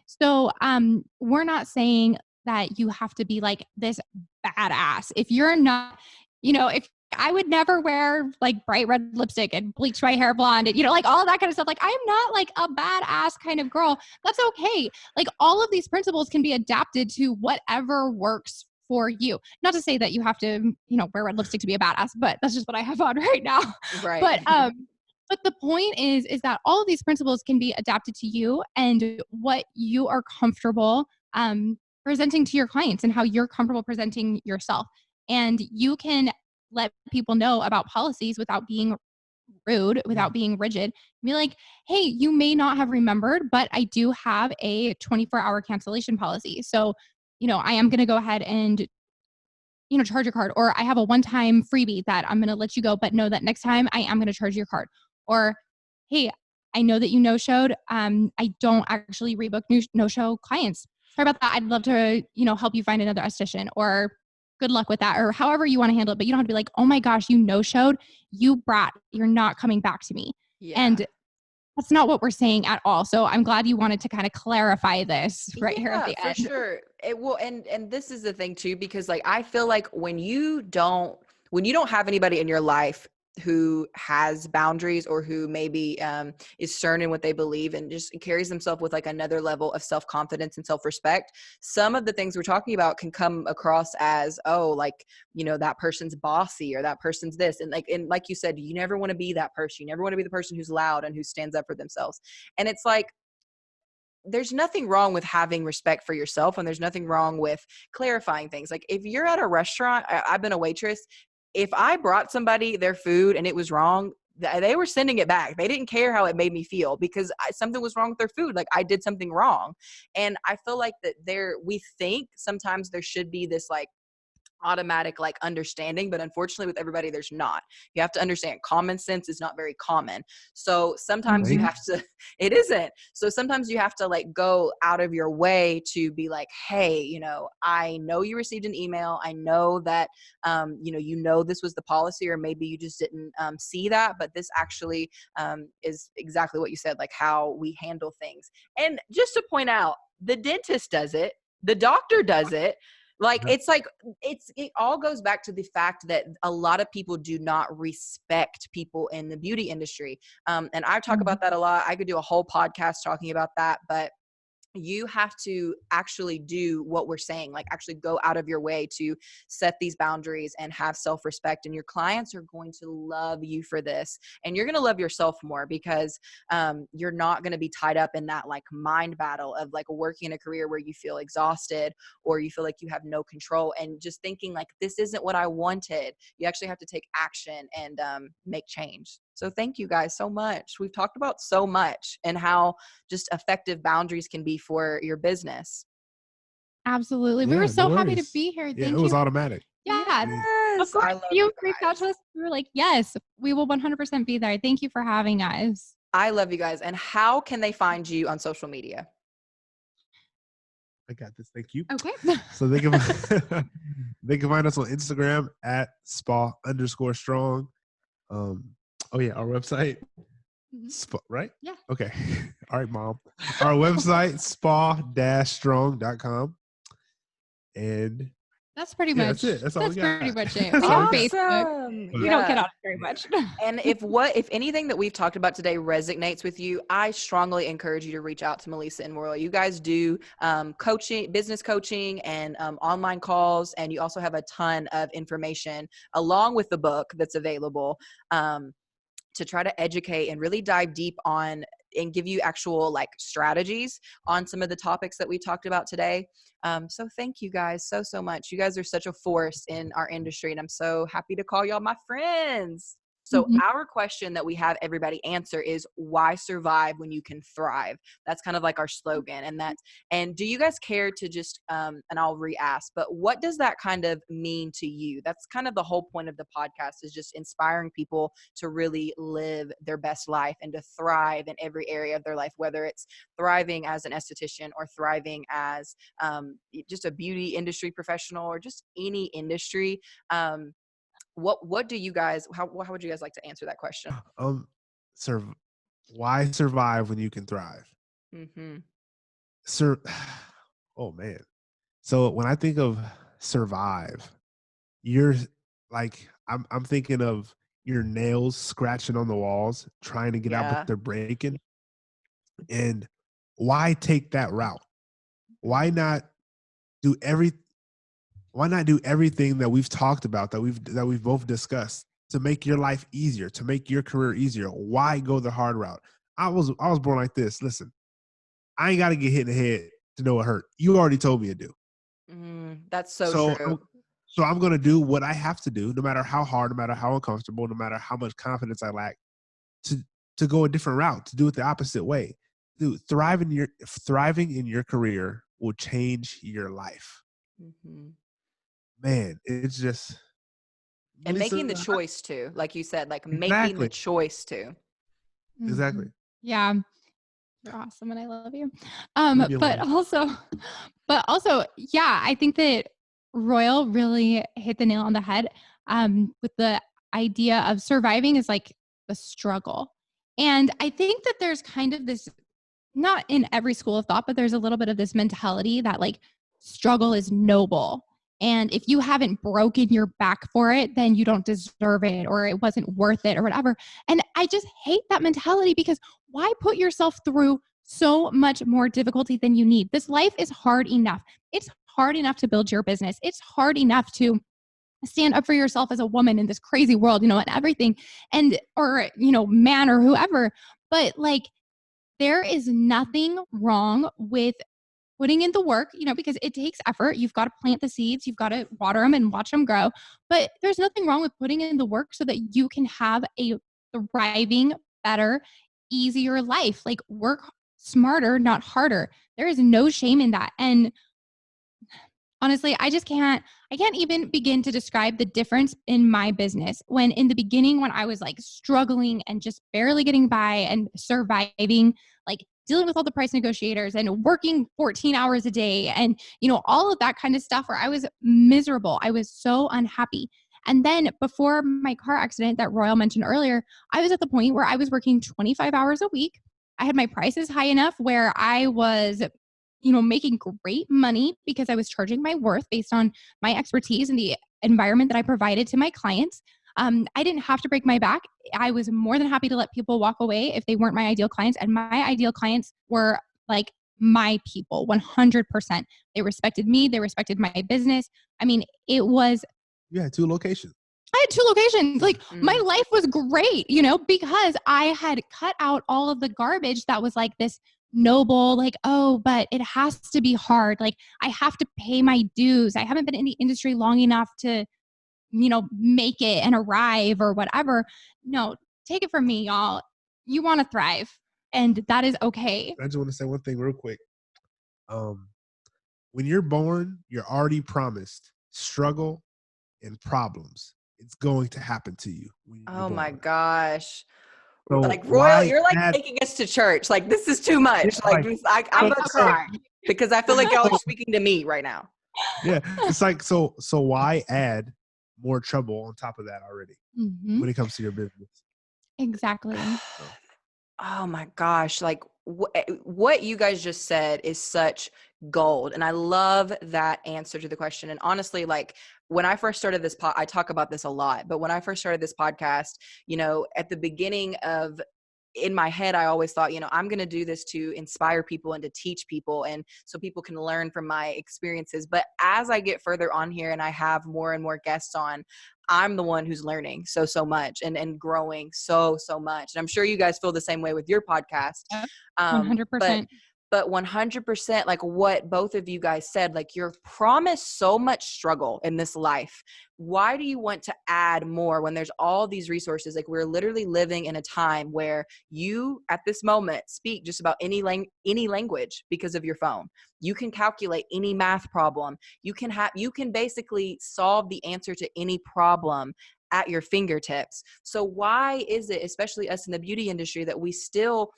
So, we're not saying that you have to be like this badass. If you're not, if I would never wear like bright red lipstick and bleach my hair blonde and, like all of that kind of stuff. Like I'm not like a badass kind of girl. That's okay. Like all of these principles can be adapted to whatever works for you. Not to say that you have to, wear red lipstick to be a badass, but that's just what I have on right now. Right. But the point is that all of these principles can be adapted to you and what you are comfortable presenting to your clients and how you're comfortable presenting yourself. And you can let people know about policies without being rude, without being rigid. Be like, hey, you may not have remembered, but I do have a 24-hour cancellation policy. So, I am going to go ahead and charge your card, or I have a one-time freebie that I'm going to let you go, but know that next time I am going to charge your card. Or, hey, I know that you no-showed. I don't actually rebook no-show clients. Sorry about that. I'd love to, help you find another esthetician, or good luck with that, or however you want to handle it. But you don't have to be like, oh my gosh, you no-showed, you brat, you're not coming back to me. Yeah. And that's not what we're saying at all. So I'm glad you wanted to kind of clarify this right here at the end. For sure. It will. And this is the thing too, because like, I feel like when you don't have anybody in your life who has boundaries or who maybe is stern in what they believe and just carries themselves with like another level of self-confidence and self-respect, some of the things we're talking about can come across as, oh, like, that person's bossy or that person's this. And like you said, you never want to be that person. You never want to be the person who's loud and who stands up for themselves. And it's like, there's nothing wrong with having respect for yourself, and there's nothing wrong with clarifying things. Like if you're at a restaurant, I've been a waitress. If I brought somebody their food and it was wrong, they were sending it back. They didn't care how it made me feel because something was wrong with their food. Like I did something wrong. And I feel like that we think sometimes there should be this like automatic like understanding, but unfortunately with everybody there's not. You have to understand common sense is not very common. So sometimes you have to, it isn't. So sometimes you have to like go out of your way to be like, hey, I know you received an email. I know that, this was the policy, or maybe you just didn't see that, but this actually is exactly what you said, like how we handle things. And just to point out, the dentist does it. The doctor does it. Like, it's like, it all goes back to the fact that a lot of people do not respect people in the beauty industry. And I talk about that a lot. I could do a whole podcast talking about that, but you have to actually do what we're saying, like actually go out of your way to set these boundaries and have self-respect. And your clients are going to love you for this. And you're going to love yourself more because you're not going to be tied up in that like mind battle of like working in a career where you feel exhausted or you feel like you have no control and just thinking like, this isn't what I wanted. You actually have to take action and make change. So thank you guys so much. We've talked about so much and how just effective boundaries can be for your business. Absolutely. We were so happy to be here. Thank you. It was automatic. Yeah. Yes, of course. You reached out to us. We were like, yes, we will 100% be there. Thank you for having us. I love you guys. And how can they find you on social media? I got this. Thank you. Okay. So they can they can find us on Instagram at spa_strong. Oh yeah, our website. Right? Yeah. Okay. All right, Mom. Our website, spa-strong.com. And That's pretty yeah, much that's it. That's all we got. pretty much it. That's We all have we got. Facebook. Awesome. We don't get Yeah. on it very much. And if anything that we've talked about today resonates with you, I strongly encourage you to reach out to Melissa and Royal. You guys do coaching, business coaching, and online calls, and you also have a ton of information along with the book that's available to try to educate and really dive deep on and give you actual like strategies on some of the topics that we talked about today. So thank you guys so much. You guys are such a force in our industry, and I'm so happy to call y'all my friends. So our question that we have everybody answer is, why survive when you can thrive? That's kind of like our slogan. And do you guys care to just, and I'll re-ask, but what does that kind of mean to you? That's kind of the whole point of the podcast, is just inspiring people to really live their best life and to thrive in every area of their life, whether it's thriving as an esthetician or thriving as just a beauty industry professional or just any industry. What do you guys, how would you guys like to answer that question? Why survive when you can thrive? Mm-hmm. Oh man. So when I think of survive, you're like, I'm thinking of your nails scratching on the walls, trying to get out, but they're breaking. And why take that route? Why not do everything that we've talked about, that we've both discussed, to make your life easier, to make your career easier? Why go the hard route? I was born like this. Listen, I ain't got to get hit in the head to know it hurt. You already told me to do. That's so true. So I'm going to do what I have to do, no matter how hard, no matter how uncomfortable, no matter how much confidence I lack, to go a different route, to do it the opposite way. Dude, thriving in your career will change your life. Mm-hmm. Man, it's just, and Lisa, making the choice to, like you said, like making the choice to. Exactly. Yeah. You're awesome and I love you. You but also, yeah, I think that Royal really hit the nail on the head with the idea of surviving is like the struggle. And I think that there's kind of this, not in every school of thought, but there's a little bit of this mentality that like struggle is noble. And if you haven't broken your back for it, then you don't deserve it, or it wasn't worth it, or whatever. And I just hate that mentality, because why put yourself through so much more difficulty than you need? This life is hard enough. It's hard enough to build your business. It's hard enough to stand up for yourself as a woman in this crazy world, and everything, and, or, man or whoever. But like, there is nothing wrong with putting in the work, because it takes effort. You've got to plant the seeds, you've got to water them and watch them grow. But there's nothing wrong with putting in the work so that you can have a thriving, better, easier life. Like, work smarter, not harder. There is no shame in that. And honestly, I can't even begin to describe the difference in my business. When in the beginning, when I was like struggling and just barely getting by and surviving, like dealing with all the price negotiators and working 14 hours a day and, all of that kind of stuff, where I was miserable. I was so unhappy. And then before my car accident that Royal mentioned earlier, I was at the point where I was working 25 hours a week. I had my prices high enough where I was making great money, because I was charging my worth based on my expertise and the environment that I provided to my clients. I didn't have to break my back. I was more than happy to let people walk away if they weren't my ideal clients. And my ideal clients were like my people, 100%. They respected me. They respected my business. I mean, it was... You had 2 locations. I had 2 locations. Like, my life was great, because I had cut out all of the garbage that was like this noble, like, oh, but it has to be hard. Like, I have to pay my dues. I haven't been in the industry long enough to, make it and arrive or whatever. No, take it from me, y'all. You want to thrive, and that is okay. I just want to say one thing real quick. When you're born, you're already promised struggle and problems. It's going to happen to you. Oh my gosh. So like Royal, why you're like add, taking us to church. Like this is too much. Yeah, Like like, this, I'm a so cry because I feel like y'all are speaking to me right now. yeah, it's like so why add more trouble on top of that already Mhm. when it comes to your business? Exactly. Oh my gosh, like what you guys just said is such gold. And I love that answer to the question. And honestly, like when I first started this I talk about this a lot, but when I first started this podcast, you know, at the beginning of in my head, I always thought, you know, I'm going to do this to inspire people and to teach people and so people can learn from my experiences. But as I get further on here and I have more and more guests on, I'm the one who's learning so much and growing so much. And I'm sure you guys feel the same way with your podcast. Yep. Um, 100%. but 100% like what both of you guys said, like you're promised so much struggle in this life. Why do you want to add more when there's all these resources? Like we're literally living in a time where you at this moment speak just about any language because of your phone. You can calculate any math problem. You can basically solve the answer to any problem at your fingertips. So why is it, especially us in the beauty industry, that we still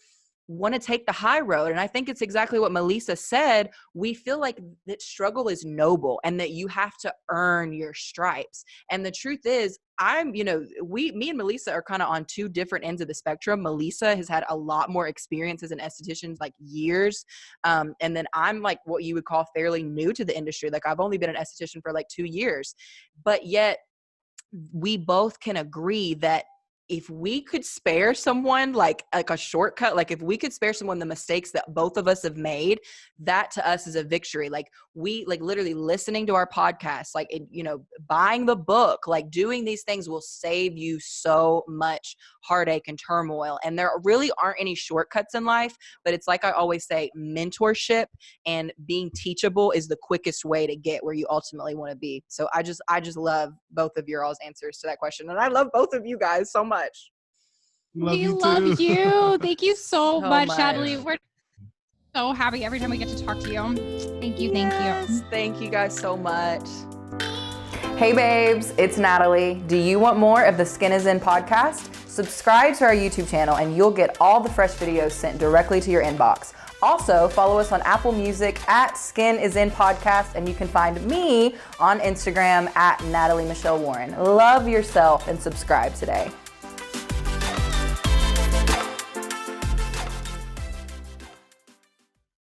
want to take the high road? And I think it's exactly what Melissa said. We feel like that struggle is noble and that you have to earn your stripes. And the truth is, me and Melissa are kind of on two different ends of the spectrum. Melissa has had a lot more experience as an esthetician, like years. And then I'm like what you would call fairly new to the industry. Like I've only been an esthetician for like 2 years, but yet we both can agree that if we could spare someone like a shortcut, like if we could spare someone the mistakes that both of us have made, that to us is a victory. Like we like literally listening to our podcast, like, buying the book, like doing these things will save you so much heartache and turmoil. And there really aren't any shortcuts in life, but it's like I always say, mentorship and being teachable is the quickest way to get where you ultimately want to be. So I just love both of your all's answers to that question. And I love both of you guys so much. We love you. Thank you so much, much. Natalie. We're so happy every time we get to talk to you. Thank you. Yes, thank you guys so much. Hey babes, it's Natalie. Do you want more of the Skin is In podcast? Subscribe to our YouTube channel and you'll get all the fresh videos sent directly to your inbox. Also, follow us on Apple Music at Skin is In Podcast, and you can find me on Instagram at Natalie Michelle Warren. Love yourself and subscribe today.